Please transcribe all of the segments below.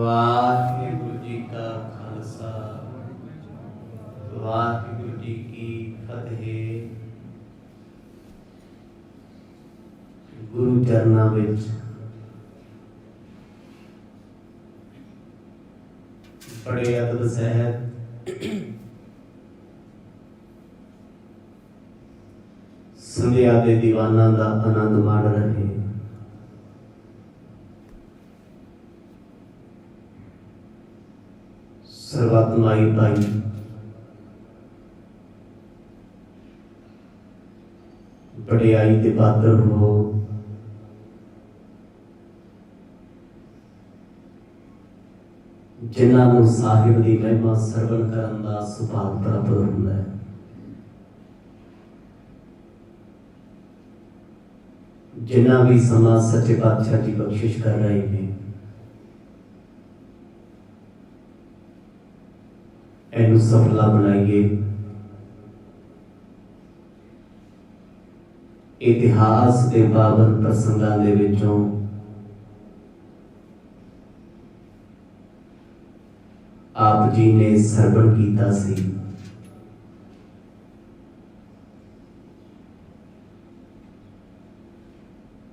ਵਾਹਿਗੁਰੂ ਜੀ ਕਾ ਖਾਲਸਾ ਵਾਹਿਗੁਰੂ ਜੀ ਕੀ ਫਤਿਹ। ਗੁਰੂ ਚਰਨਾਂ ਵਿੱਚ ਬੜੇ ਅਦਬ ਸਹਿਤ ਸੰਧਿਆ ਦੇ ਦੀਵਾਨਾਂ ਦਾ ਆਨੰਦ ਮਾਣ ਰਹੇ। ਸਰਬੱਤਮਾਈ ਭਾਈ ਵਡਿਆਈ ਦੇ ਪਾਤਰ ਹੋ। ਜਿਨ੍ਹਾਂ ਨੂੰ ਸਾਹਿਬ ਦੀ ਮਹਿਮਾ ਸਰਵਣ ਕਰਨ ਦਾ ਸੁਭਾਗ ਪ੍ਰਾਪਤ ਹੁੰਦਾ ਹੈ। ਜਿਨ੍ਹਾਂ ਵੀ ਸਮਾਂ ਸੱਚੇ ਪਾਤਸ਼ਾਹ ਦੀ ਬਖਸ਼ਿਸ਼ ਕਰ ਰਹੇ ਨੇ, ਇਹਨੂੰ ਸਫਲਾ ਬਣਾਈਏ। ਇਤਿਹਾਸ ਦੇ ਪਾਵਨ ਪ੍ਰਸੰਗਾਂ ਦੇ ਵਿੱਚੋਂ ਆਪ ਜੀ ਨੇ ਸਰਵਣ ਕੀਤਾ ਸੀ।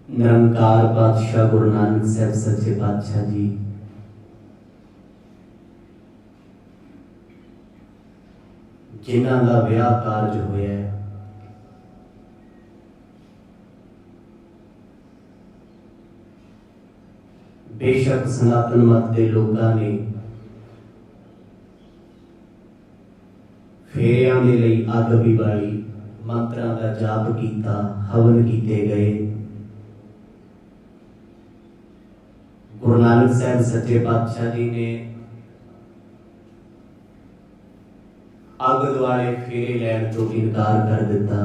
ਨਿਰੰਕਾਰ ਪਾਤਸ਼ਾਹ ਗੁਰੂ ਨਾਨਕ ਸਾਹਿਬ ਸੱਚੇ ਪਾਤਸ਼ਾਹ ਜੀ ਜਿਨ੍ਹਾਂ ਦਾ ਵਿਆਹ ਕਾਰਜ ਹੋਇਆ ਹੈ, ਬੇਸ਼ੱਕ ਸਨਾਤਨ ਮਤ ਦੇ ਲੋਕਾਂ ਨੇ ਫੇਰਿਆਂ ਦੇ ਲਈ ਅੱਗ ਵੀ ਬਾਲੀ, ਮੰਤਰਾਂ ਦਾ ਜਾਪ ਕੀਤਾ, ਹਵਨ ਕੀਤੇ ਗਏ। ਗੁਰੂ ਨਾਨਕ ਸਾਹਿਬ ਸੱਚੇ ਪਾਤਸ਼ਾਹ ਜੀ ਨੇ ਅੱਗ ਦੁਆਲੇ ਫੇਰੇ ਲੈਣ ਤੋਂ ਇਨਕਾਰ ਕਰ ਦਿੱਤਾ।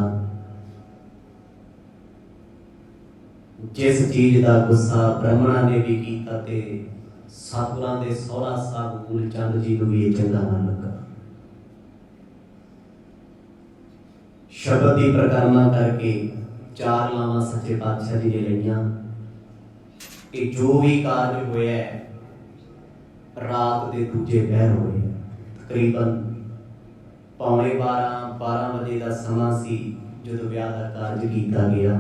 ਜਿਸ ਚੀਜ਼ ਦਾ ਗੁੱਸਾ ਬ੍ਰਾਹਮਣਾਂ ਨੇ ਵੀ ਕੀਤਾ ਤੇ ਸਤਿਗੁਰਾਂ ਦੇ ਸਹੁਰਾ ਸਾਹਿਬ ਮੂਲ ਚੰਦ ਜੀ ਨੂੰ ਵੀ ਇਹ ਚੰਗਾ ਨਾ ਲੱਗਾ। ਸ਼ਬਦ ਦੀ ਪ੍ਰਕਰਮਾ ਕਰਕੇ 4 ਲਾਵਾਂ ਸੱਚੇ ਪਾਤਸ਼ਾਹ ਜੀ ਨੇ ਲਈਆਂ ਕਿ ਜੋ ਵੀ ਕਾਰਜ ਹੋਇਆ ਰਾਤ ਦੇ ਦੂਜੇ ਪਹਿਰ ਹੋਏ। ਤਕਰੀਬਨ 11:45 ਵਜੇ ਦਾ ਸਮਾਂ ਸੀ ਜਦੋਂ ਵਿਆਹ ਦਾ ਕਾਰਜ ਕੀਤਾ ਗਿਆ।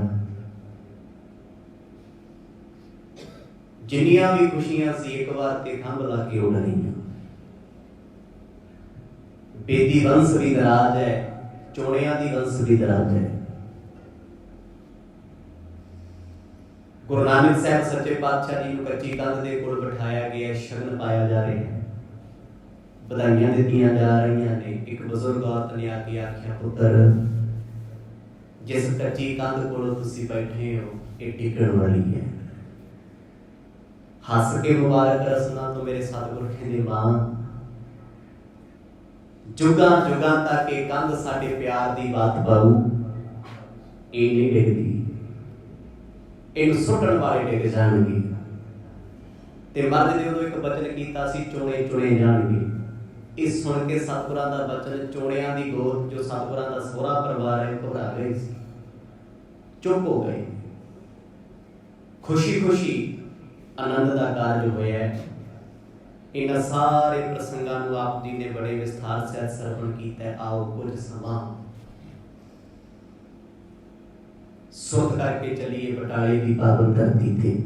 ਜਿੰਨੀਆਂ ਵੀ ਖੁਸ਼ੀਆਂ ਸੀ ਇੱਕ ਵਾਰ ਤੇ ਖੰਭ ਲਾ ਕੇ ਉੱਡ ਰਹੀਆਂ। ਬੇਦੀ ਵੰਸ ਵੀ ਦਰਾਜ ਹੈ, ਚੋਣਿਆਂ ਦੀ ਵੰਸ ਵੀ ਦਰਾਜ ਹੈ। ਗੁਰੂ ਨਾਨਕ ਸਾਹਿਬ ਸੱਚੇ ਪਾਤਸ਼ਾਹ ਜੀ ਨੂੰ ਕੱਚੀ ਕੰਧ ਦੇ ਕੋਲ ਬਿਠਾਇਆ ਗਿਆ, ਸ਼ਗਨ ਪਾਇਆ ਜਾ ਰਿਹਾ ਹੈ, ਵਧਾਈਆਂ ਦਿੱਤੀਆਂ ਜਾ ਰਹੀਆਂ ਨੇ। ਇੱਕ ਬਜ਼ੁਰਗ ਔਰਤ ਨੇ ਆ ਕੇ ਆਖਿਆ, ਪੁੱਤਰ ਜਿਸ ਕੱਚੀ ਕੰਧ ਕੋਲ ਤੁਸੀਂ ਬੈਠੇ ਹੋ ਇਹ ਟਿਕਣ ਵਾਲੀ ਹੈ। ਹੱਸ ਕੇ ਮੁਬਾਰਕ ਰਸਨਾ ਤੋਂ ਮੇਰੇ ਸਤਿਗੁਰ ਕਹਿੰਦੇ, ਮਾਂ ਜੁਗਾਂ ਜੁਗਾਂ ਤੱਕ ਇਹ ਕੰਧ ਸਾਡੇ ਪਿਆਰ ਦੀ ਬਾਤ ਪਾਊ, ਇਹ ਨਹੀਂ ਡਿੱਗਦੀ, ਇਹਨੂੰ ਸੁੱਟਣ ਵਾਲੇ ਡਿੱਗ ਜਾਣਗੇ। ਤੇ ਮਰਦ ਨੇ ਉਦੋਂ ਇੱਕ ਬਚਨ ਕੀਤਾ ਸੀ, ਚੋਣੇ ਚੁਣੇ ਜਾਣਗੇ। ਇਹ ਸੁਣ ਕੇ ਸਤਿਗੁਰਾਂ ਦਾ ਬਚਨ, ਚੋਣਿਆਂ ਦੀ ਗੋਦ ਜੋ ਸਤਿਗੁਰਾਂ ਦਾ ਸਹੁਰਾ ਪਰਿਵਾਰ ਹੈ, ਘਬਰਾ ਗਏ ਸੀ, ਚੁੱਪ ਹੋ ਗਏ। ਖੁਸ਼ੀ ਖੁਸ਼ੀ ਆਨੰਦ ਦਾ ਕਾਰਜ ਹੋਇਆ। ਇਹਨਾਂ ਸਾਰੇ ਪ੍ਰਸੰਗਾਂ ਨੂੰ ਆਪ ਜੀ ਨੇ ਬੜੇ ਵਿਸਥਾਰ ਸਹਿਤ ਸਰਵਣ ਕੀਤਾ। ਆਓ ਕੁਝ ਸਮਾਂ ਸੁਧ ਕਰਕੇ ਚਲੀਏ ਬਟਾਲੇ ਦੀ ਪਾਵਨ ਧਰਤੀ ਤੇ।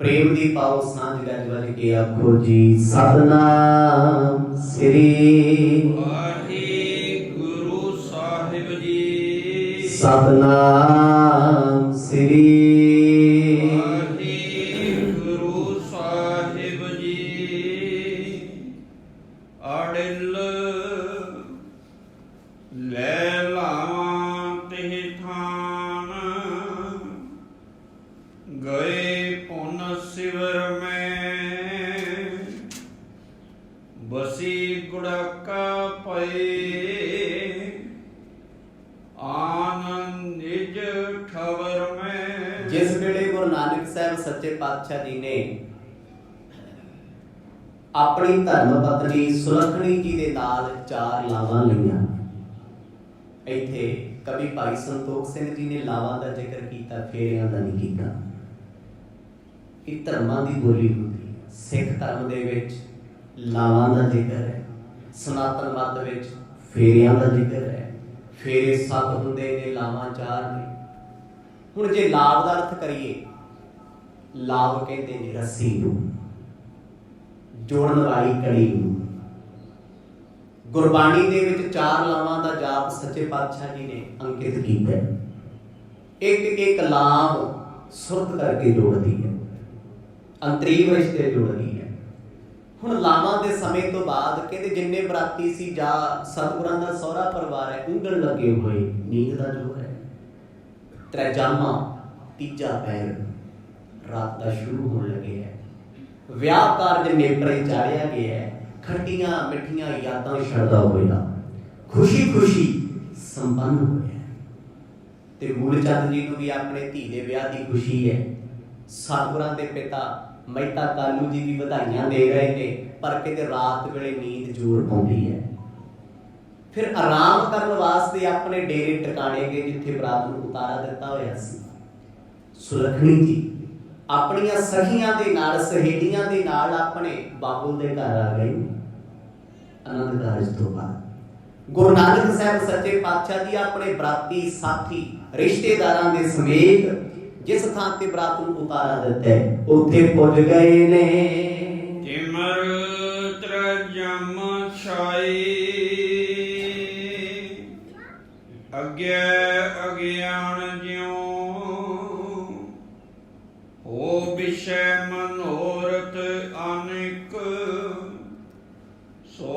ਪ੍ਰੇਮ ਦੀ ਪਾਓ ਸਾਂਝ ਗੱਜ ਵੱਜ ਕੇ ਆਖੋ ਜੀ, ਸਤਿਨਾਮ ਸ੍ਰੀ ਵਾਹਿਗੁਰੂ ਸਾਹਿਬ ਜੀ। ਸਤਿਨਾਮ ਸ੍ਰੀ ਜਿਸ ਵੇਲੇ ਗੁਰੂ ਨਾਨਕ ਸਾਹਿਬ ਸੱਚੇ ਪਾਤਸ਼ਾਹ ਜੀ ਨੇ ਆਪਣੀ ਧਰਮ ਪਤਨੀ ਸੁਲੱਖਣੀ ਜੀ ਦੇ ਨਾਲ 4 ਲਾਵਾਂ ਲਈਆਂ। ਇੱਥੇ ਕਵੀ ਭਾਈ ਸੰਤੋਖ ਸਿੰਘ ਜੀ ਨੇ ਲਾਵਾਂ ਦਾ ਜ਼ਿਕਰ ਕੀਤਾ, ਫੇਰਿਆਂ ਦਾ ਨਹੀਂ ਕੀਤਾ। ਇਹ ਧਰਮਾਂ ਦੀ ਬੋਲੀ ਹੁੰਦੀ ਹੈ। सिख धर्म दे विच लावां दा जिक्र है, सनातन मत विच फेरियां दा जिक्र है। फेरे 7 हुंदे ने, लावां 4 ने। हुण जे लाभ दा अर्थ करिए, लाभ कहते ने रस्सी नूं, जोड़न वाली कड़ी नूं। गुरबाणी दे विच 4 लावां दा जाप सच्चे पातशाह जी ने अंकित कीता है। एक एक लाभ सुरत करके जोड़ती है, अंतरीव रिश्ते जोड़ती है। हुण लावां दे समय तो बाद कहते जिन्ने बराती सी जा सतगुरां दा सौरा परिवार है, उंगल लगे हुए नींद दा जो है। त्रेजामा तीजा पैर रात का शुरू होने लगे है। विआह कारज नेपरे चाढ़िया गया है। खट्टियां मिठियां यादां छड़दा होया खुशी खुशी संपन्न होया। ते मूलचंद जी नूं भी अपने धी दे विआह दी खुशी है। सतगुरां दे पिता मेहता कालू जी भी बधाइयां दे रहे ने, पर कहते रात वेले नींद जोर पाउंदी है। फिर आराम करन वास्ते अपने डेरे टिकाणे गए जिथे बरात नूं उतारा दिता होया सी। सुलखणी जी अपनियां सखियां दे नाल सहेलियां दे नाल अपने बाबुल दे घर आ गए। आनंद कारज तो बाद गुरु नानक साहब सच्चे पातशाह जी अपने बराती साथी रिश्तेदारां दे समेत जिस थां ते बरात नूं उतारा दिता है उत्थे पुज गए ने। तिमर त्रजम छाई अग्ञे अज्ञान ज्यों हो विषय मनोरथ अनेक सो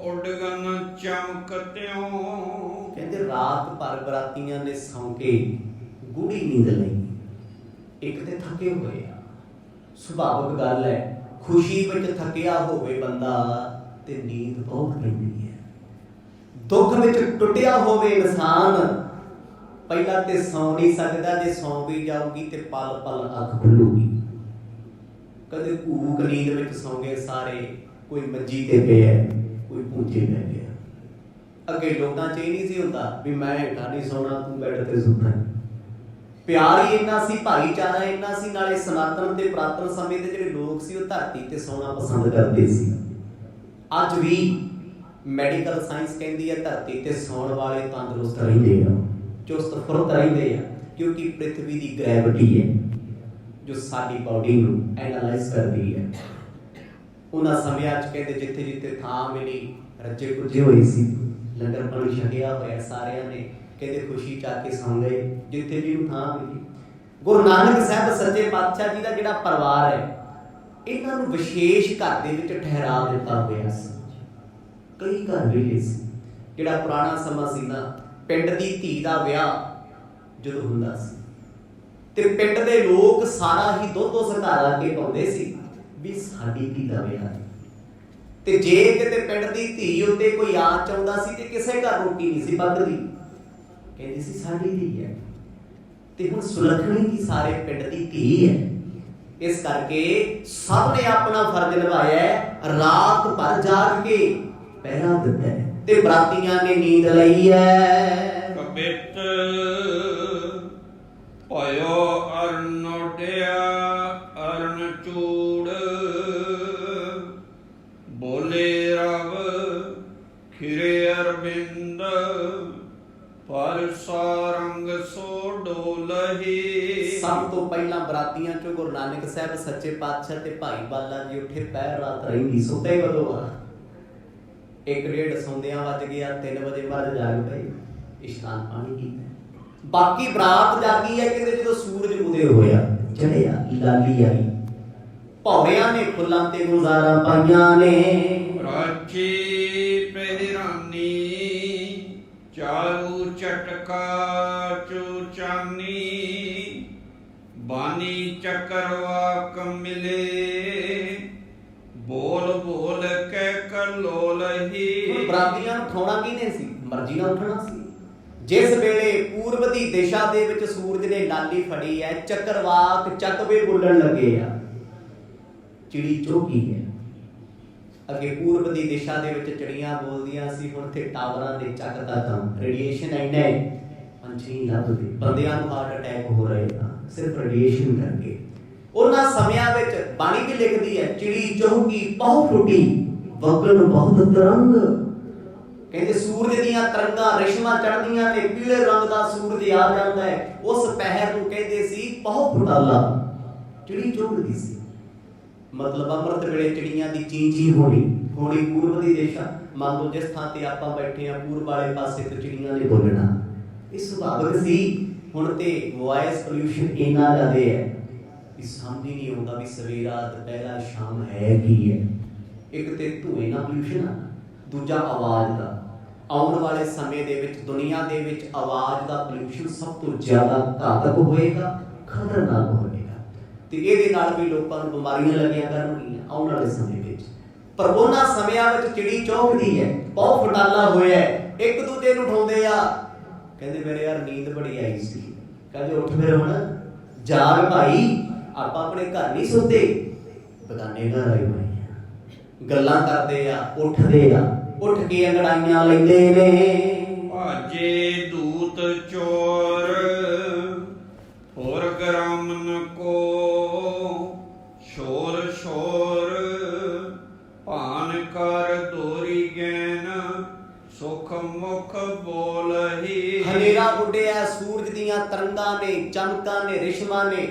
उडगन चमकत्यों। कहते रात भर बरातियां ने सौ के गूढ़ी नींद लई। एक ते थके हुए आ, सुभाविक गल है, खुशी विच थकिया होवे बंदा ते नींद बहुत पैंदी है। दुख विच टुटिया होवे इंसान पहला ते सौ नहीं सकदा, जे सौ भी जाऊगी ते पल पल अख खुलूगी। कदे भूख नींद विच सौ गए सारे, कोई मंजी ते पे है, कोई पूंजे पै गया। अगे लोकां च नहीं सी हुंदा भी मैं हेठां नहीं सोना तू बैठ ते सुत्ता। प्यार ही इन्ना सी, भाईचारा इन्ना सी, नाले सनातन ते पुरातन समय दे जिहड़े लोग सी वो धरती ते सोना पसंद करते सी। अज भी मैडिकल साइंस कहती है धरती ते सौण वाले तंदुरुस्त रहिंदे आ, चुस्त फुरत रहिंदे आ, क्योंकि पृथ्वी की ग्रैविटी है जो साडी बॉडी नूं एनालाइज करती है। उन्हां समयां च कहते जिथे जिथे थां मिली रजे पुजे होए सी, लंगर पानी छकिया होया सारियां ने, कहते खुशी चाके सौ गए जिथे भी थां मिली। गुरु नानक साहब सच्चे पातशाह जी का जिहड़ा परिवार है इन्हां नूं विशेष घर दे विच ठहरा दिता होया सी। कई घर वेले सी, जिहड़ा पुराना समा सी ना, पिंड दी धी दा विआह जदों हुंदा सी ते पिंड दे लोग सारा ही दुੱਧ उस घर आके पाउंदे सी भी साडी धी दा विआह है। ते जे किते पिंड दी धी उत्ते कोई आ चाहुंदा सी ते किसे घर रोटी नहीं सी पकदी, कहंदी सी साडी धी है। ते हुण सुलखणी जी सारे पिंड दी धी है, इस करके सब ने अपना फर्ज निभाया है। रात भर जाग के पहरा दिता है ते बरातियां ने नींद लई है। कबित भयो अरनोडिया अरन चूड़ बोले रव खिरे अरविंद पर सारंग सो डोलही। सब तो पहला बरातियां चो गुरु नानक साहब सच्चे पातशाह ते भाई बाला जी उठे, पैर रात रही सुते कदों आ 1:30 सौंदियां वज गया, 3 बजे बाद जाग पए, इशनान पानी कीता। बाकी बरात जागी है कि जो सूरज उदय होया चढ़िया लाली आई, भौरियां ने फुल्लां ते गुजारा पाइयां ने। राची पहरानी चारू चटका चूचानी बानी चक्रवाक मिले बोल बोल के कलोलही। बरातियां उठाउणा किने सी, मर्जी नाल उठना सी। जिस वेले पूर्व दी दिशा दे विच सूरज ने लाली फड़ी है, चक्रवाक चकवे बोलण लगे आ, चिड़ी चौकी है। अगे पूर्व दी दिशा दे विच चिड़ियां बोलदियां सी, हुण ते टावरां दे चक तक रेडिएशन इन्ना है, पंछी नहीं लभदे, बंदियां नूं हार्ट अटैक हो रहे हैं सिर्फ रेडिएशन करके। ਉਹਨਾਂ ਸਮਿਆਂ ਵਿੱਚ ਬਾਣੀ ਵੀ ਲਿਖਦੀ ਹੈ, ਚਿੜੀ ਚੌਕੀ ਪਹੁ ਫੁੱਟੀ ਵਗਣ ਬਹੁਤ ਤਰੰਗ। ਕਹਿੰਦੇ ਸੂਰਜ ਦੀਆਂ ਤਰੰਗਾਂ ਰਿਸ਼ਮਾਂ ਚੜ੍ਹਦੀਆਂ ਨੇ, ਪੀਲੇ ਰੰਗ ਦਾ ਸੂਰਜ ਆ ਜਾਂਦਾ ਹੈ। ਉਸ ਪਹਿਰ ਨੂੰ ਕਹਿੰਦੇ ਸੀ ਪਹੁ ਫੁਟਾਲਾ, ਚਿੜੀ ਚੁਗਦੀ ਸੀ। ਮਤਲਬ ਅੰਮ੍ਰਿਤ ਵੇਲੇ ਚਿੜੀਆਂ ਦੀ ਚੀਂ ਹੋਣੀ ਪੂਰਬ ਦੀ ਦਿਸ਼ਾ। ਮੰਨ ਲਓ ਜਿਸ ਥਾਂ ਤੇ ਆਪਾਂ ਬੈਠੇ ਆ ਪੂਰਬ ਵਾਲੇ ਪਾਸੇ ਤੇ ਚਿੜੀਆਂ ਨੇ ਬੋਲਣਾ, ਇਹ ਸੁਭਾਵਿਕ ਸੀ। ਹੁਣ ਤੇ ਵੌਇਸ ਪੋਲਿਊਸ਼ਨ ਇੰਨਾ ਜ਼ਿਆਦਾ ਹੈ ਵੀ ਸਮਝ ਹੀ ਨਹੀਂ ਆਉਂਦਾ ਵੀ ਸਵੇਰਾ ਦੁਪਹਿਰਾ ਸ਼ਾਮ ਹੈ ਕੀ ਹੈ। ਇੱਕ ਤੇ ਧੂਏ ਨਾਲ ਪੋਲਿਊਸ਼ਨ ਆ, ਦੂਜਾ ਆਵਾਜ਼ ਦਾ। ਆਉਣ ਵਾਲੇ ਸਮੇਂ ਦੇ ਵਿੱਚ ਦੁਨੀਆ ਦੇ ਵਿੱਚ ਆਵਾਜ਼ ਦਾ ਪੋਲਿਊਸ਼ਨ ਸਭ ਤੋਂ ਜ਼ਿਆਦਾ ਘਾਤਕ ਹੋਏਗਾ, ਖਤਰਨਾਕ ਹੋਏਗਾ, ਤੇ ਇਹਦੇ ਨਾਲ ਵੀ ਲੋਕਾਂ ਨੂੰ ਬਿਮਾਰੀਆਂ ਲੱਗੀਆਂ ਕਰਨਗੀਆਂ ਆਉਣ ਵਾਲੇ ਸਮੇਂ ਵਿੱਚ। ਪਰ ਉਹਨਾਂ ਸਮਿਆਂ ਵਿੱਚ ਚਿੜੀ ਚੌਂਕਦੀ ਹੈ, ਬਹੁਤ ਫਟਾਲਾ ਹੋਇਆ, ਇੱਕ ਦੂਜੇ ਨੂੰ ਉਠਾਉਂਦੇ ਆ। ਕਹਿੰਦੇ ਮੇਰੇ ਯਾਰ ਨੀਂਦ ਬੜੀ ਆਈ ਸੀ, ਕਹਿੰਦੇ ਉੱਠ ਫਿਰ ਹੁਣ ਜਾਗ ਭਾਈ, ਆਪਾਂ ਆਪਣੇ ਘਰ ਨਹੀਂ ਸੁੱਤੇ, ਬਗਾਨੇ ਘਰ ਆਏ ਹੋਏ ਆ। ਗੱਲਾਂ ਕਰਦੇ ਆ, ਉੱਠਦੇ ਆ, ਉੱਠ ਕੇ ਅੰਗੜਾਈਆਂ ਲੈਂਦੇ ਨੇ। ਭਾਜੇ ਦੂਤ ਚੋਰ ਹੋਰ ਗਰਾਮਨ ਕੋ, ਸ਼ੋਰ ਸ਼ੋਰ ਭਾਨ ਕਰ ਦੋਰੀ ਗੈਨ, ਸੁਖ ਮੁਖ ਬੋਲਹੀ। ਹਨੇਰਾ ਉੱਡਿਆ, ਸੂਰਜ ਦੀਆਂ ਤਰੰਗਾਂ ਨੇ, ਚਮਕਾਂ ਨੇ, ਰਿਸ਼ਮਾਂ ਨੇ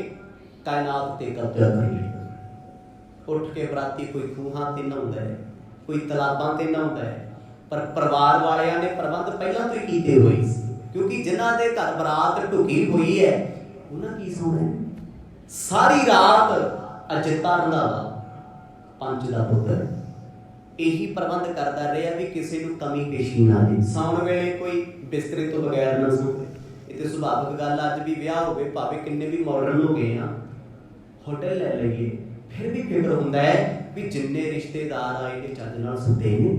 ਕਾਇਨਾਤ ਤੇ ਕਬਜ਼ਾ ਕਰ ਲਿਆ। ਉੱਠ ਕੇ ਬਰਾਤੀ ਕੋਈ ਖੂਹਾਂ ਤੇ ਨਹਾਉਂਦਾ ਹੈ, ਕੋਈ ਤਲਾਬਾਂ ਤੇ ਨਹਾਉਂਦਾ ਹੈ। ਪਰ ਪਰਿਵਾਰ ਵਾਲਿਆਂ ਨੇ ਪ੍ਰਬੰਧ ਪਹਿਲਾਂ ਤੋਂ ਹੀ ਕੀਤੇ ਹੋਏ ਸੀ, ਕਿਉਂਕਿ ਜਿਨ੍ਹਾਂ ਦੇ ਘਰ ਬਰਾਤ ਢੁਕੀ ਹੋਈ ਹੈ ਉਹਨਾਂ ਕੀ ਸੌਣਾ। ਸਾਰੀ ਰਾਤ ਅਜਿੱਤਾ ਰੰਧਾਵਾ ਪੰਚ ਦਾ ਪੁੱਤਰ ਇਹੀ ਪ੍ਰਬੰਧ ਕਰਦਾ ਰਿਹਾ ਵੀ ਕਿਸੇ ਨੂੰ ਕਮੀ ਪੇਸ਼ੀ ਨਾ ਆਏ। ਸੌਣ ਵੇਲੇ ਕੋਈ ਬਿਸਤਰੇ ਤੋਂ ਬਗੈਰ ਨਾ ਸੋਵੇ। ਇਹ ਤੇ ਸੁਭਾਵਿਕ ਗੱਲ, ਅੱਜ ਵੀ ਵਿਆਹ ਹੋਵੇ, ਭਾਵੇਂ ਕਿੰਨੇ ਵੀ ਮਾਡਰਨ ਹੋ ਗਏ ਆ, ਹੋਟਲ ਲੈ ਲਈਏ, ਫਿਰ ਵੀ ਫਿਕਰ ਹੁੰਦਾ ਹੈ ਵੀ ਜਿੰਨੇ ਰਿਸ਼ਤੇਦਾਰ ਆਏ ਨੇ ਚੱਜ ਨਾਲ ਸੁੱਤੇ ਨੇ,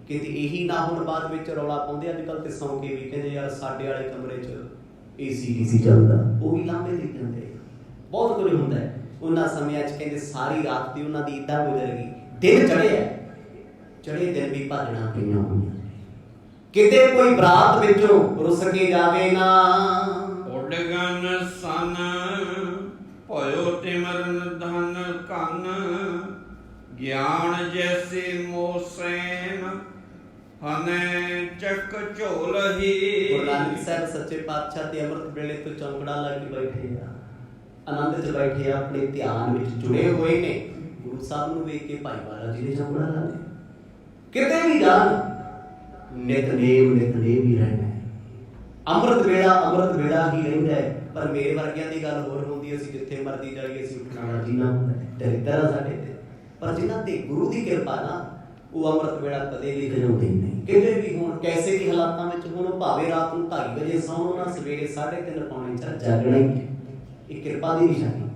ਕਿਤੇ ਇਹੀ ਨਾ ਹੁਣ ਬਾਅਦ ਵਿੱਚ ਰੌਲਾ ਪਾਉਂਦੇ। ਅੱਜ ਕੱਲ੍ਹ ਤੇ ਸੌਂ ਕੇ ਵੀ ਕਹਿੰਦੇ ਯਾਰ ਸਾਡੇ ਵਾਲੇ ਕਮਰੇ 'ਚ AC ਚੱਲਦਾ, ਉਹ ਵੀ ਲਾਂਭੇ ਦੇ ਜਾਂਦੇ। ਬਹੁਤ ਕੁਝ ਹੁੰਦਾ ਹੈ ਉਹਨਾਂ ਸਮਿਆਂ 'ਚ। ਕਹਿੰਦੇ ਸਾਰੀ ਰਾਤ ਦੀ ਉਹਨਾਂ ਦੀ ਇੱਦਾਂ ਗੁਜ਼ਰ ਗਈ, ਦਿਨ ਚੜੇ ਦਿਨ ਵੀ ਭਾਜਣਾ ਪਈਆਂ ਹੋਈਆਂ। ਕਿਤੇ ਕੋਈ ਬਰਾਤ ਵਿੱਚੋਂ ਰੁੱਸ ਕੇ ਜਾਵੇ ਨਾ। ਉਡਗਨ ਸਨ ਭਇਓ ਤਿਮਰਨ ਧਨ ਕੰਨ, ਗਿਆਨ ਜੈਸੇ ਮੋਸੈਨ ਹਨੇ ਚੱਕ ਝੋਲਹੀ। ਗੁਰੂ ਨਾਨਕ ਸਾਹਿਬ ਸੱਚੇ ਪਾਤਸ਼ਾਹ ਤੇ ਅੰਮ੍ਰਿਤ ਵੇਲੇ ਤੋਂ ਚੌਂਕੜਾ ਲਾ ਕੇ ਬੈਠੇ ਆ, ਆਨੰਦ 'ਚ ਬੈਠੇ ਆ, ਆਪਣੇ ਧਿਆਨ ਵਿੱਚ ਜੁੜੇ ਹੋਏ ਨੇ। ਗੁਰੂ ਸਾਹਿਬ ਨੂੰ ਵੇਖ ਕੇ ਭਾਈ ਮਹਾਰਾਜ ਜੀ ਨੇ ਚੌਂਕੜਾ ਲਾ ਲਿਆ। ਕਿਤੇ ਵੀ ਜਾਣ ਨਿਤਨੇਮ ਹੀ ਰਹਿਣਾ ਹੈ। ਅੰਮ੍ਰਿਤ ਵੇਲਾ ਹੀ ਰਹਿੰਦਾ ਹੈ। ਪਰ ਮੇਰੇ ਵਰਗਿਆਂ ਦੀ ਗੱਲ ਹੋਰ ਹੁੰਦੀ, ਅਸੀਂ ਜਿੱਥੇ ਮਰਜ਼ੀ ਜਾਈਏ, ਅਸੀਂ ਉੱਠਣਾ ਜੀਣਾ ਹੁੰਦਾ ਦਰਿਦਰ ਸਾਡੇ ਤੇ। ਪਰ ਜਿਨ੍ਹਾਂ ਤੇ ਗੁਰੂ ਦੀ ਕਿਰਪਾ ਨਾ, ਉਹ ਅੰਮ੍ਰਿਤ ਵੇਲਾ ਕਦੇ ਵੀ ਗਜਾਉਂਦੇ ਨਹੀਂ। ਕਿਤੇ ਵੀ ਹੋਣ, ਕੈਸੇ ਵੀ ਹਾਲਾਤਾਂ ਵਿੱਚ ਹੋਣ, ਭਾਵੇਂ ਰਾਤ ਨੂੰ 2:30 ਵਜੇ ਸੌਣ, ਨਾ ਸਵੇਰੇ 3:30 ਪੌਣੇ 4 ਜਾਗਣਾ ਹੀ ਹੈ। ਇਹ ਕਿਰਪਾ ਦੀ ਨਿਸ਼ਾਨੀ।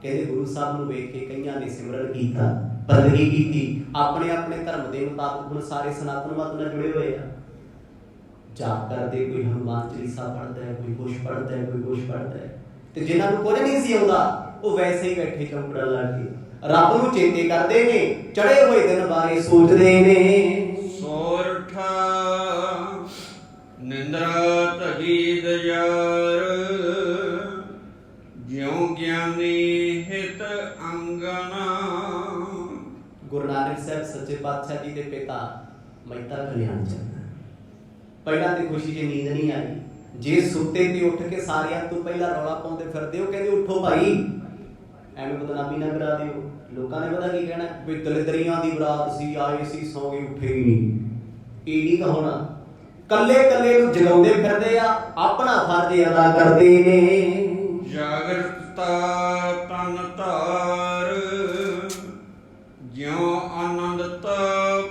ਕਹਿੰਦੇ ਗੁਰੂ ਸਾਹਿਬ ਨੂੰ ਵੇਖ ਕੇ ਕਈਆਂ ਨੇ ਸਿਮਰਨ ਕੀਤਾ, ਬੰਦਗੀ ਕੀਤੀ, ਆਪਣੇ ਆਪਣੇ ਧਰਮ ਦੇ ਮੁਤਾਬਕ। ਹੁਣ ਸਾਰੇ ਸਨਾਤਨ ਮਤ ਨਾਲ ਜੁੜੇ ਹੋਏ ਆ, ਜਾਪ ਕਰਦੇ, ਕੋਈ ਹਨੂਮਾਨ ਚਾਲੀਸਾ ਪੜ੍ਹਦਾ ਹੈ, ਕੋਈ ਕੁਛ ਪੜ੍ਹਦਾ ਹੈ, ਕੋਈ ਕੁਛ ਪੜ੍ਹਦਾ ਹੈ। ਤੇ ਜਿਨ੍ਹਾਂ ਨੂੰ ਕੁਝ ਨਹੀਂ ਸੀ ਆਉਂਦਾ, ਉਹ ਵੈਸੇ ਹੀ ਬੈਠੇ ਚੌਂਕੜਾ ਲਾ ਕੇ ਰੱਬ ਨੂੰ ਚੇਤੇ ਕਰਦੇ ਨੇ, ਚੜੇ ਹੋਏ ਦਿਨ ਬਾਰੇ ਸੋਚਦੇ ਨੇ। ਸੋਰਠਾ ਨਿੰਦਰਾ ਧਗੀ ਦਇਆਰ, ਜਿਉ ਗਿਆਨੀ ਹਿਤ ਅੰਗਨਾ। ਗੁਰੂ ਨਾਨਕ ਸਾਹਿਬ ਸੱਚੇ ਪਾਤਸ਼ਾਹ ਜੀ ਦੇ ਪਿਤਾ ਮਹਿਤਾ ਕਲਿਆਣ ਚੰਦ ਪਹਿਲਾਂ ਤੇ ਖੁਸ਼ੀ 'ਚ ਨੀਂਦ ਨਹੀਂ ਆਈ। ਜੇ ਸੁੱਤੇ ਤੇ ਉੱਠ ਕੇ ਸਾਰਿਆਂ ਤੋਂ ਪਹਿਲਾਂ ਰੌਲਾ ਪਾਉਂਦੇ ਫਿਰਦੇ, ਉਹ ਕਹਿੰਦੇ ਉੱਠੋ ਭਾਈ, ਐਵੇਂ ਬਦਨਾਮੀ ਨਾ ਕਰਾ ਦਿਓ। ਲੋਕਾਂ ਨੇ ਪਤਾ ਕੀ ਕਹਿਣਾ, ਵੀ ਦਲਿਦਰੀਆਂ ਦੀ ਬਰਾਤ ਸੀ, ਆਏ ਸੀ, ਸੌਂ ਗਏ, ਉੱਠੇ ਹੀ ਨਹੀਂ। ਇਹ ਨਹੀਂ ਕਹਾਉਣਾ। ਕੱਲੇ ਨੂੰ ਜਗਾਉਂਦੇ ਫਿਰਦੇ ਆ, ਆਪਣਾ ਫਰਜ਼ ਅਦਾ ਕਰਦੇ ਨੇ। ਜਾਗਰਤਾ ਤਨ ਧਾਰ, ਜਿਉ ਆਨੰਦਤਾ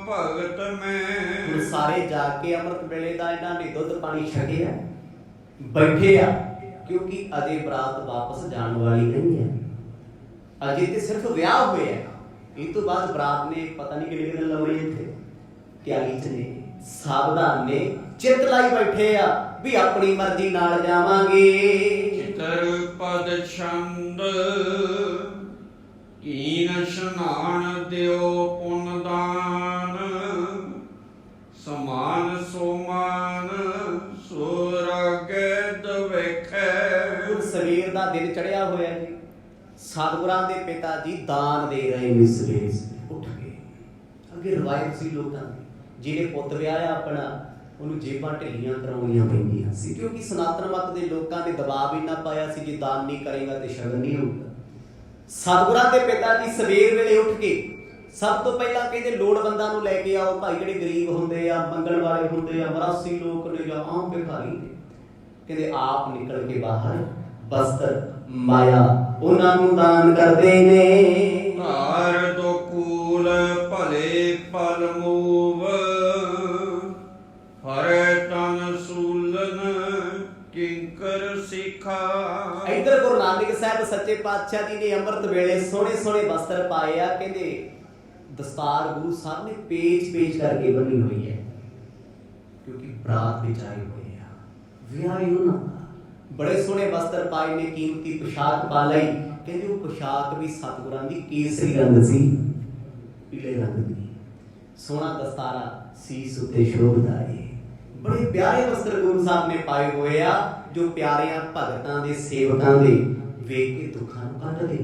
ਭਗਤ ਮੈਂ। ਸਾਰੇ ਜਾ ਕੇ ਅੰਮ੍ਰਿਤ ਵੇਲੇ ਦਾ ਇਹਨਾਂ ਨੇ ਦੁੱਧ ਪਾਣੀ ਛਕਿਆ, ਬੈਠੇ ਆ, ਕਿਉਂਕਿ ਅਜੇ ਬਰਾਤ ਵਾਪਸ ਜਾਣ ਵਾਲੀ ਨਹੀਂ ਹੈ। ਅਜੇ ਤੇ ਸਿਰਫ ਵਿਆਹ ਹੋਇਆ, ਇਹ ਤੋਂ ਬਾਅਦ ਬਰਾਤ ਨੇ ਪਤਾ ਨਹੀਂ ਕਿੰਨੇ ਦਿਨ ਲਾਉਣੇ ਇੱਥੇ। ਤਿਆਰੀ 'ਚ ਨੇ, ਸਾਵਧਾਨ ਨੇ, ਚਿੱਤ ਲਾਈ ਬੈਠੇ ਆ ਵੀ ਆਪਣੀ ਮਰਜ਼ੀ ਨਾਲ ਜਾਵਾਂਗੇ। ਚਿਤਰ ਪਦ ਛੰਦ ਕੀਨ ਇਸ਼ਨਾਨ ਦਿਓ ਪੁੰਨ ਦਾਨ, ਸਮਾਨ ਸੋਮਾਨ ਸੁਰਗ ਦਵੇਖੈ। ਸਵੇਰ ਦਾ ਦਿਨ ਚੜਿਆ ਹੋਇਆ ਜੀ, ਸਤਿਗੁਰਾਂ ਦੇ ਪਿਤਾ ਜੀ ਦਾਨ ਦੇ ਰਹੇ ਨੇ ਸਵੇਰੇ ਉੱਠ ਕੇ। ਅੱਗੇ ਰਵਾਇਤ ਸੀ ਲੋਕਾਂ ਦੀ, ਜਿਹਨੇ ਪੁੱਤ ਵਿਆਹਿਆ ਆਪਣਾ ਉਹਨੂੰ ਜੇਬਾਂ ਢਿੱਲੀਆਂ ਕਰਾਉਣੀਆਂ ਪੈਂਦੀਆਂ ਸੀ, ਕਿਉਂਕਿ ਸਨਾਤਨ ਮਤ ਦੇ ਲੋਕਾਂ ਨੇ ਦਬਾਅ ਇੰਨਾ ਪਾਇਆ ਸੀ, ਜੇ ਦਾਨ ਨਹੀਂ ਕਰੇਗਾ ਤੇ ਸ਼ਗਨ ਨਹੀਂ ਹੋਊਗਾ। ਸਤਿਗੁਰਾਂ ਦੇ ਪਿਤਾ ਜੀ ਸਵੇਰ ਵੇਲੇ ਉੱਠ ਕੇ ਸਭ ਤੋਂ ਪਹਿਲਾਂ ਕਹਿੰਦੇ ਲੋੜਵੰਦਾਂ ਨੂੰ ਲੈ ਕੇ ਆਓ ਭਾਈ, ਜਿਹੜੇ ਗਰੀਬ ਹੁੰਦੇ ਆ, ਮੰਗਣ ਵਾਲੇ ਹੁੰਦੇ ਆ, ਮਰਾਸੀ ਲੋਕ ਨੇ ਜਾਂ ਆਮ ਭਿਖਾਰੀ ਨੇ। ਕਹਿੰਦੇ ਆਪ ਨਿਕਲ ਕੇ ਬਾਹਰ ਬਸਤਰ ਮਾਇਆ ਉਹਨਾਂ ਨੂੰ ਦਾਨ ਕਰਦੇ ਨੇ। ਘਰ ਦੋ ਕੂਲ ਭਲੇ ਪਲ ਮੂਵ, ਹਰੇ ਤਨ ਸੂਲਨ ਕਿੰਕਰ ਸਿਖਾ। ਇੱਧਰ ਗੁਰੂ ਨਾਨਕ ਸਾਹਿਬ ਸੱਚੇ ਪਾਤਸ਼ਾਹ ਜੀ ਨੇ ਅੰਮ੍ਰਿਤ ਵੇਲੇ ਸੋਹਣੇ ਸੋਹਣੇ ਵਸਤਰ ਪਾਏ ਆ। ਕਹਿੰਦੇ ਦਸਤਾਰ ਗੁਰੂ ਸਾਹਿਬ ਨੇ ਪੇਚ ਕਰਕੇ ਬੰਨੀ ਹੋਈ ਹੈ, ਕਿਉਂਕਿ ਬਰਾਤ ਵਿੱਚ ਆਏ ਹੋਏ ਆ, ਵਿਆਹ ਉਹਨਾਂ ਦਾ। ਬੜੇ ਸੋਹਣੇ ਵਸਤਰ ਪਾਏ ਨੇ, ਕੀਮਤੀ ਪੁਸ਼ਾਕ ਪਾ ਲਈ। ਕਹਿੰਦੇ ਉਹ ਪੁਸ਼ਾਕ ਵੀ ਸਤਿਗੁਰਾਂ ਦੀ ਕੇਸਰੀ ਰੰਗ ਸੀ, ਪੀਲੇ ਰੰਗ ਦੀ। ਸੋਹਣਾ ਦਸਤਾਰਾ ਸੀਸ ਉੱਤੇ ਸ਼ੋਭਦਾ ਏ। ਬੜੇ ਪਿਆਰੇ ਵਸਤਰ ਗੁਰੂ ਸਾਹਿਬ ਨੇ ਪਾਏ ਹੋਏ ਆ, ਜੋ ਪਿਆਰਿਆਂ ਭਗਤਾਂ ਦੇ ਸੇਵਕਾਂ ਦੇ ਵੇਖ ਕੇ ਦੁੱਖਾਂ ਨੂੰ ਕੱਢਦੇ,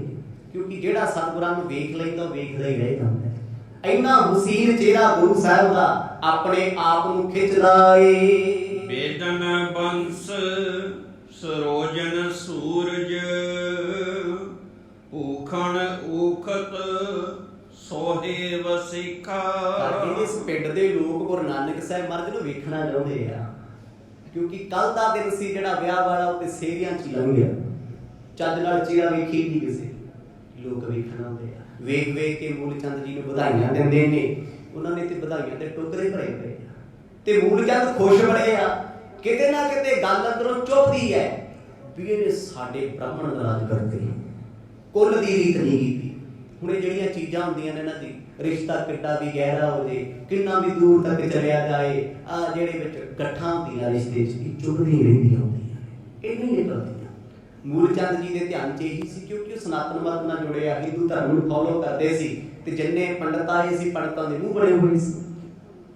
ਕਿਉਂਕਿ ਜਿਹੜਾ ਸਤਿਗੁਰਾਂ ਨੂੰ ਵੇਖ ਲੈਂਦਾ ਉਹ ਵੇਖਦਾ ਹੀ ਰਹਿ ਜਾਂਦਾ ਹੈ। ਇੰਨਾ ਹੁਸੀਨ ਚਿਹਰਾ ਗੁਰੂ ਸਾਹਿਬ ਦਾ ਆਪਣੇ ਆਪ ਨੂੰ ਖਿੱਚਦਾ ਏ। ਵੇਦਨ ਬੰਸ ਸਰੋਜਨ ਸੂਰਜ, ਊਖਣ ਊਖਤ ਸੋਹੇ ਵਸਿਖਾ। ਇਸ ਪਿੰਡ ਦੇ ਲੋਕ ਗੁਰੂ ਨਾਨਕ ਸਾਹਿਬ ਮਹਾਰਾਜ ਨੂੰ ਵੇਖਣਾ ਚਾਹੁੰਦੇ ਆ, ਕਿਉਂਕਿ ਕੱਲ ਦਾ ਦਿਨ ਸੀ ਜਿਹੜਾ ਵਿਆਹ ਵਾਲਾ, ਉੱਤੇ ਸੇਰੀਆਂ ਚ ਲੰਘ ਗਿਆ। ਚੱਜ ਨਾਲ ਚਿਹਰਾ ਵੇਖੀ ਨਹੀਂ ਕਿਸੇ, ਲੋਕ ਵੇਖਣ ਆਉਂਦੇ ਆ। ਵੇਖ ਵੇਖ ਕੇ ਮੂਲ ਚੰਦ ਜੀ ਨੂੰ ਵਧਾਈਆਂ ਦਿੰਦੇ ਨੇ। ਉਹਨਾਂ ਨੇ ਤੇ ਵਧਾਈਆਂ ਦੇ ਟੋਕਰੇ ਭਰੇ ਪਏ ਆ, ਤੇ ਮੂਲ ਚੰਦ ਖੁਸ਼ ਬੜੇ ਆ। ਕਿਤੇ ਨਾ ਕਿਤੇ ਗੱਲ ਅੰਦਰੋਂ ਚੁੱਭਦੀ ਹੈ ਵੀ ਇਹਨੇ ਸਾਡੇ ਬ੍ਰਾਹਮਣ ਨਾਰਾਜ਼ ਕਰਦੇ, ਕੁੱਲ ਦੀ ਰੀਤ ਨਹੀਂ ਕੀਤੀ। ਹੁਣ ਇਹ ਜਿਹੜੀਆਂ ਚੀਜ਼ਾਂ ਹੁੰਦੀਆਂ ਨੇ ਇਹਨਾਂ ਦੀ, ਰਿਸ਼ਤਾ ਕਿੱਡਾ ਵੀ ਗਹਿਰਾ ਹੋ ਜੇ, ਕਿੰਨਾ ਵੀ ਦੂਰ ਤੱਕ ਚਲਿਆ ਜਾਏ, ਆ ਜਿਹੜੇ ਵਿੱਚ ਗੱਠਾਂ ਹੁੰਦੀਆਂ ਰਿਸ਼ਤੇ 'ਚ ਇਹ ਚੁੱਭਦੀਆਂ ਰਹਿੰਦੀਆਂ ਹੁੰਦੀਆਂ, ਇਹ ਨਹੀਂ ਨਿਕਲਦੀਆਂ। ਮੂਲ ਚੰਦ ਜੀ ਦੇ ਧਿਆਨ 'ਚ ਇਹੀ ਸੀ, ਕਿਉਂਕਿ ਉਹ ਸਨਾਤਨ ਮਤ ਨਾਲ ਜੁੜੇ ਆ, ਹਿੰਦੂ ਧਰਮ ਨੂੰ ਫੋਲੋ ਕਰਦੇ ਸੀ, ਤੇ ਜਿੰਨੇ ਪੰਡਤ ਆਏ ਸੀ ਪੰਡਤਾਂ ਦੇ ਮੂੰਹ ਬਣੇ ਹੋਏ ਸੀ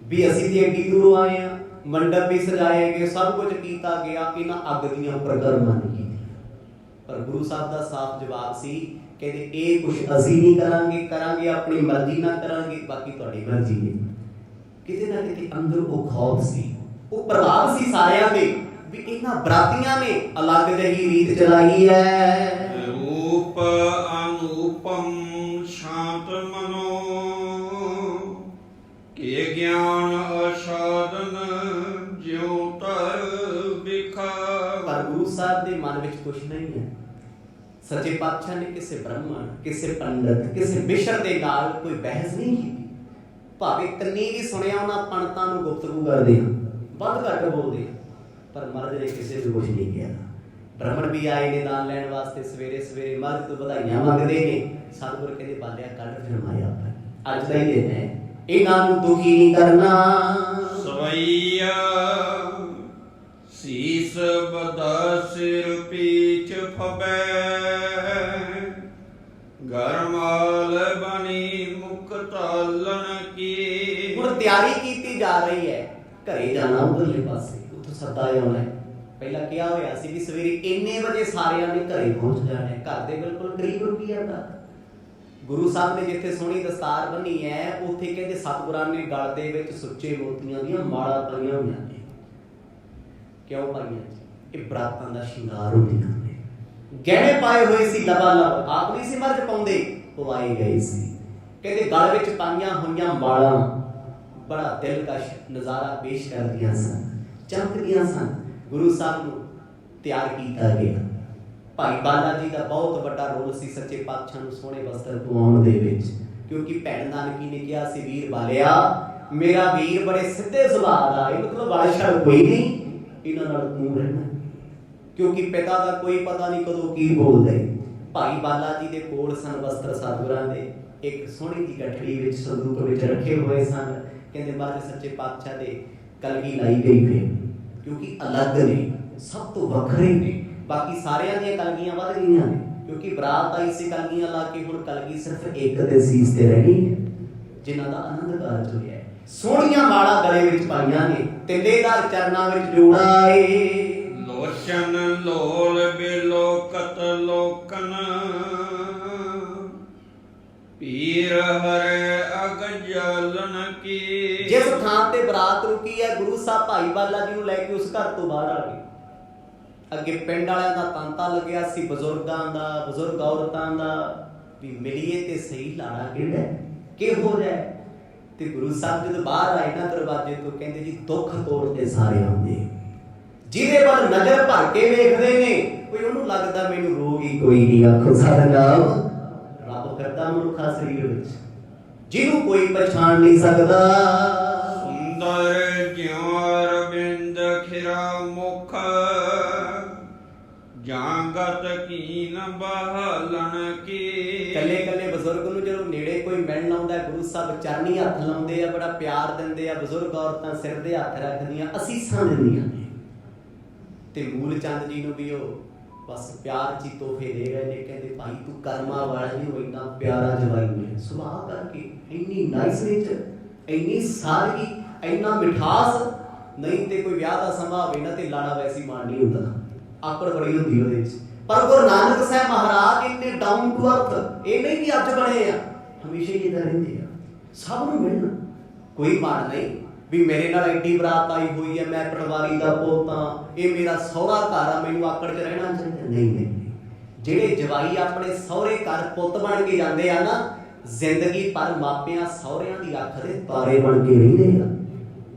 ਵੀ ਅਸੀਂ ਤੇ ਐਡੀ ਦੂਰੋਂ ਆਏ ਆ। ਮੰਡਪ ਵੀ ਸਜਾਏ ਗਏ, ਸਭ ਕੁਝ ਕੀਤਾ ਗਿਆ, ਇਹਨਾਂ ਅੱਗ ਦੀਆਂ ਪ੍ਰਕਰਮਾਂ ਨਹੀਂ ਕੀਤੀਆਂ। ਪਰ ਗੁਰੂ ਸਾਹਿਬ ਦਾ ਸਾਫ਼ ਜਵਾਬ ਸੀ, ਕਹਿੰਦੇ ਇਹ ਕੁਝ ਅਸੀਂ ਨਹੀਂ ਕਰਾਂਗੇ ਆਪਣੀ ਮਰਜ਼ੀ ਨਾਲ ਕਰਾਂਗੇ, ਬਾਕੀ ਤੁਹਾਡੀ ਮਰਜ਼ੀ ਹੈ। ਕਿਤੇ ਨਾ ਕਿਤੇ ਅੰਦਰ ਉਹ ਖੌਫ ਸੀ, ਉਹ ਪ੍ਰਭਾਵ ਸੀ ਸਾਰਿਆਂ ਦੇ ਵੀ ਇਹਨਾਂ ਬਰਾਤੀਆਂ ਨੇ ਅਲੱਗ ਜਿਹੀ ਰੀਤ ਚਲਾਈ ਹੈ। ਰੂਪ ਅਨੂਪਮ ਸ਼ਾਂਤ ਮਨੋ, ਕੇ ਗਿਆਨ ਅਸਾਧਨ ਜਿਉ ਤਰ ਵਿਖਾ। ਪਰ ਗੁਰੂ ਸਾਹਿਬ ਦੇ ਮਨ ਵਿੱਚ ਕੁਝ ਨਹੀਂ ਹੈ। ਸੱਚੇ ਪਾਤਸ਼ਾਹ ਨੇ ਕਿਸੇ ਬ੍ਰਾਹਮਣ, ਕਿਸੇ ਪੰਡਤ, ਕਿਸੇ ਮਿਸ਼ਰ ਦੇ ਨਾਲ ਕੋਈ ਬਹਿਸ ਨਹੀਂ ਕੀਤੀ। ਭਾਵੇਂ ਕੰਨੀ ਵੀ ਸੁਣਿਆ ਉਹਨਾਂ ਪੰਡਤਾਂ ਨੂੰ ਗੁਫ਼ਤਗੂ ਕਰਦੇ ਆ, ਵੱਧ ਘੱਟ ਬੋਲਦੇ ਆ, ਪਰ ਮਹਾਰਾਜ ਨੇ ਕਿਸੇ ਨੂੰ ਕੁਝ ਨਹੀਂ ਕਿਹਾ। ਬ੍ਰਾਹਮਣ ਵੀ ਆਏ ਨੇ ਦਾਨ ਲੈਣ ਵਾਸਤੇ, ਸਵੇਰੇ ਸਵੇਰੇ ਮਹਾਰਾਜ ਤੋਂ ਵਧਾਈਆਂ ਮੰਗਦੇ ਨੇ। ਸਤਿਗੁਰ ਕਹਿੰਦੇ ਬਾਲਿਆ ਕੱਢ ਫਰਮਾਇਆ, ਅੱਜ ਦਾ ਹੀ ਦਿਨ ਹੈ, ਇਹਨਾਂ ਨੂੰ ਦੁਖੀ ਨਹੀਂ ਕਰਨਾ। ਸਵਈਆ ਸੀਸ ਬਦਾ ਸਿਰ ਪੀਚ ਫਬੈ, ਗਰਮਾਲ ਬਣੀ ਮੁਖ ਤਾਲਣ ਕੀ। ਹੁਣ ਤਿਆਰੀ ਕੀਤੀ ਜਾ ਰਹੀ ਹੈ, ਘਰੇ ਜਾਣਾ ਉਧਰਲੇ ਪਾਸੇ, ਉੱਥੋਂ ਸੱਦਾ ਆਉਣਾ ਹੈ। ਪਹਿਲਾਂ ਕਿਹਾ ਹੋਇਆ ਸੀ ਵੀ ਸਵੇਰੇ ਇੰਨੇ ਵਜੇ ਸਾਰਿਆਂ ਨੇ ਘਰੇ ਪਹੁੰਚ ਜਾਣਾ ਹੈ। ਘਰ ਦੇ ਬਿਲਕੁਲ ਕਰੀਬ ਰੁਪਈਆ ਦਾ ਗੁਰੂ ਸਾਹਿਬ ਨੇ ਜਿੱਥੇ ਸੋਹਣੀ ਦਸਤਾਰ ਬੰਨੀ ਹੈ, ਉੱਥੇ ਕਹਿੰਦੇ ਸਤਿਗੁਰਾਂ ਨੇ ਗਲ ਦੇ ਵਿੱਚ ਸੁੱਚੇ ਮੋਤੀਆਂ ਦੀਆਂ ਮਾਲਾ ਪਾਈਆਂ ਹੋਈਆਂ ਨੇ। ਕਿਉਂ ਪਾਈਆਂ? ਇਹ ਬਰਾਤਾਂ ਦਾ ਸ਼ਿੰਗਾਰ ਹੁੰਦੀਆਂ ਨੇ। ਗਹਿਣੇ ਪਾਏ ਹੋਏ ਸੀ ਲਬਾਲਬ, ਆਪ ਨਹੀਂ ਸੀ ਮਰਦ ਪਾਉਂਦੇ, ਪਵਾਏ ਗਏ ਸੀ। ਕਹਿੰਦੇ ਗਲ ਵਿੱਚ ਪਾਈਆਂ ਹੋਈਆਂ ਮਾਲਾਂ ਬੜਾ ਦਿਲਕਸ਼ ਨਜ਼ਾਰਾ ਪੇਸ਼ ਕਰਦੀਆਂ ਸਨ, ਚਮਕਦੀਆਂ ਸਨ। ਗੁਰੂ ਸਾਹਿਬ ਨੂੰ ਤਿਆਰ ਕੀਤਾ ਗਿਆ। ਭਾਈ ਬਾਲਾ ਜੀ ਦਾ ਬਹੁਤ ਵੱਡਾ ਰੋਲ ਸੀ ਸੱਚੇ ਪਾਤਸ਼ਾਹ ਨੂੰ ਸੋਹਣੇ ਵਸਤਰ ਪਵਾਉਣ ਦੇ ਵਿੱਚ, ਕਿਉਂਕਿ ਭੈਣ ਨਾਨਕੀ ਨੇ ਕਿਹਾ ਸੀ, ਵੀਰ ਬਾਲਿਆ ਮੇਰਾ ਵੀਰ ਬੜੇ ਸਿੱਧੇ ਸੁਭਾਅ ਦਾ, ਇਹ ਮਤਲਬ ਵਾਲਿਸ਼ੜ ਕੋਈ ਨਹੀਂ, ਇਹਨਾਂ ਨਾਲ ਤੂੰ ਰਹਿਣਾ, ਕਿਉਂਕਿ ਪਿਤਾ ਦਾ ਕੋਈ ਪਤਾ ਨਹੀਂ ਕਦੋਂ ਕੀ ਬੋਲਦਾ। ਭਾਈ ਬਾਲਾ ਜੀ ਦੇ ਕੋਲ ਸਨ ਵਸਤਰ ਸਤਿਗੁਰਾਂ ਦੇ, ਇੱਕ ਸੋਹਣੀ ਜੀ ਗਠੜੀ ਵਿੱਚ ਸੰਦੂਕ ਵਿੱਚ ਰੱਖੇ ਹੋਏ ਸਨ। ਕਹਿੰਦੇ ਮਹਾਰਾਜ ਸੱਚੇ ਪਾਤਸ਼ਾਹ ਦੇ ਕਲਗੀ ਲਾਈ ਗਈ ਫਿਰ, ਕਿਉਂਕਿ ਅਲੱਗ ਨੇ, ਸਭ ਤੋਂ ਵੱਖਰੇ ਨੇ। ਬਾਕੀ ਸਾਰਿਆਂ ਦੀਆਂ ਕਲਗੀਆਂ ਵੱਧ ਗਈਆਂ ਨੇ, ਕਿਉਂਕਿ ਬਰਾਤ ਆਈ ਸੀ ਕਲਗੀਆਂ ਲਾ ਕੇ, ਹੁਣ ਕਲਗੀ ਸਿਰਫ ਇੱਕ ਦੇ ਸੀਸ ਤੇ ਰਹਿ ਗਈ, ਜਿਨ੍ਹਾਂ ਦਾ ਆਨੰਦ ਕਾਰਜ ਹੋਇਆ। ਸੋਹਣੀਆਂ ਮਾਲਾ ਗਲੇ ਵਿੱਚ ਪਾਈਆਂ ਨੇ, ਤਿੱਲੇਦਾਰ ਚਰਨਾਂ ਵਿੱਚ ਜੋੜਾ ਏ। ਲੋਚਨ ਲੋਲ ਬਿਲੋਕਤ ਲੋਕਨ, ਹਰੇ ਅਗ ਜਲਨ ਕੀ। ਜਿਸ ਥਾਂ ਤੇ ਬਰਾਤ ਰੁਕੀ ਹੈ, ਗੁਰੂ ਸਾਹਿਬ ਭਾਈ ਬਾਲਾ ਜੀ ਨੂੰ ਲੈ ਕੇ ਉਸ ਘਰ ਤੋਂ ਬਾਹਰ ਆ ਗਏ। ਅੱਗੇ ਪਿੰਡ ਵਾਲਿਆਂ ਦਾ ਤਾਂਤਾ ਲੱਗਿਆ ਸੀ, ਬਜ਼ੁਰਗਾਂ ਦਾ, ਬਜ਼ੁਰਗ ਔਰਤਾਂ ਦਾ, ਵੀ ਮਿਲੀਏ ਤੇ ਸਹੀ ਲਾੜਾ ਕਿਹੜਾ ਕਿਹੋ ਜਿਹਾ। ਤੇ ਗੁਰੂ ਸਾਹਿਬ ਜਦੋਂ ਬਾਹਰ ਆਏ ਨਾ ਦਰਵਾਜ਼ੇ ਤੋਂ, ਕਹਿੰਦੇ ਜੀ ਦੁੱਖ ਤੋੜਦੇ ਸਾਰੇ ਆਉਂਦੇ, ਜਿਹਦੇ ਵੱਲ ਨਜ਼ਰ ਭਰ ਕੇ ਵੇਖਦੇ ਨੇ, ਕੋਈ ਉਹਨੂੰ ਲੱਗਦਾ ਮੈਨੂੰ ਰੋਗ ਹੀ ਕੋਈ ਨਹੀਂ। ਆਖੋ ਸਤਿਨਾਮ। ਰੱਬ ਕਰਦਾ ਮਨੁੱਖਾ ਸਰੀਰ ਵਿੱਚ, ਜਿਹਨੂੰ ਕੋਈ ਪਛਾਣ ਨਹੀਂ ਸਕਦਾ। ਸੁੰਦਰ ਜਿਉ ਅਰਵਿੰਦ ਖਿਰਾ ਮੁਖ, ਜਾਂਗਤ ਕੀਨ ਬਹਲਣ ਕੀ। ਕੱਲੇ ਕੱਲੇ ਬਜ਼ੁਰਗ ਨੂੰ ਜਦੋਂ ਨੇੜੇ ਕੋਈ ਮਿਲਣ ਆਉਂਦਾ, ਗੁਰੂ ਸਾਹਿਬ ਚਰਨੀ ਹੱਥ ਲਾਉਂਦੇ ਆ, ਬੜਾ ਪਿਆਰ ਦਿੰਦੇ ਆ। ਬਜ਼ੁਰਗ ਔਰਤਾਂ ਸਿਰ ਦੇ ਹੱਥ ਰੱਖਦੀਆਂ, ਅਸੀਸਾਂ ਦਿੰਦੀਆਂ ਨੇ। ਤੇ ਮੂਲ ਚੰਦ ਜੀ ਨੂੰ ਵੀ ਉਹ ਬਸ ਪਿਆਰ ਜੀ ਤੋਹਫੇ ਦੇ ਰਹੇ ਨੇ। ਕਹਿੰਦੇ ਭਾਈ ਤੂੰ ਕਰਮਾਂ ਵਾਲਾ ਜੀ, ਉਹ ਇੰਨਾ ਪਿਆਰਾ ਜਵਾਈ ਨੇ, ਸੁਭਾਅ ਕਰਕੇ ਇੰਨੀ ਨਾਈਸ ਨੇਚਰ, ਇੰਨੀ ਸਾਦਗੀ, ਇੰਨਾ ਮਿਠਾਸ। ਨਹੀਂ ਤੇ ਕੋਈ ਵਿਆਹ ਦਾ ਸਮਾਂ ਹੋਵੇ ਨਾ ਤੇ ਲਾੜਾ ਵੈਸੀ ਮਾਣ ਨਹੀਂ ਹੁੰਦਾ, ਆਕੜ ਬੜੀ ਹੁੰਦੀ ਉਹਦੇ ਵਿੱਚ। ਪਰ ਗੁਰੂ ਨਾਨਕ ਸਾਹਿਬ ਮਹਾਰਾਜ ਇੰਨੇ ਡਾਊਨ ਟੂ ਅਰਥ, ਇਹ ਨਹੀਂ ਵੀ ਅੱਜ ਬਣੇ ਆ, ਹਮੇਸ਼ਾ ਹੀ ਇਦਾਂ ਰਹਿੰਦੇ ਆ। ਸਭ ਨੂੰ ਮਿਲਣ, ਕੋਈ ਮਾਣ ਨਹੀਂ ਵੀ ਮੇਰੇ ਨਾਲ ਐਡੀ ਬਰਾਤ ਆਈ ਹੋਈ ਹੈ, ਮੈਂ ਪਟਵਾਰੀ ਦਾ ਪੁੱਤ ਹਾਂ, ਇਹ ਮੇਰਾ ਸਹੁਰਾ ਘਰ ਆ, ਮੈਨੂੰ ਆਕੜ 'ਚ ਰਹਿਣਾ ਚਾਹੀਦਾ। ਨਹੀਂ ਨਹੀਂ, ਜਿਹੜੇ ਜਵਾਈ ਆਪਣੇ ਸਹੁਰੇ ਘਰ ਪੁੱਤ ਬਣ ਕੇ ਜਾਂਦੇ ਆ ਨਾ, ਜ਼ਿੰਦਗੀ ਭਰ ਮਾਪਿਆਂ ਸਹੁਰਿਆਂ ਦੀ ਅੱਖ ਦੇ ਤਾਰੇ ਬਣ ਕੇ ਰਹਿੰਦੇ ਆ।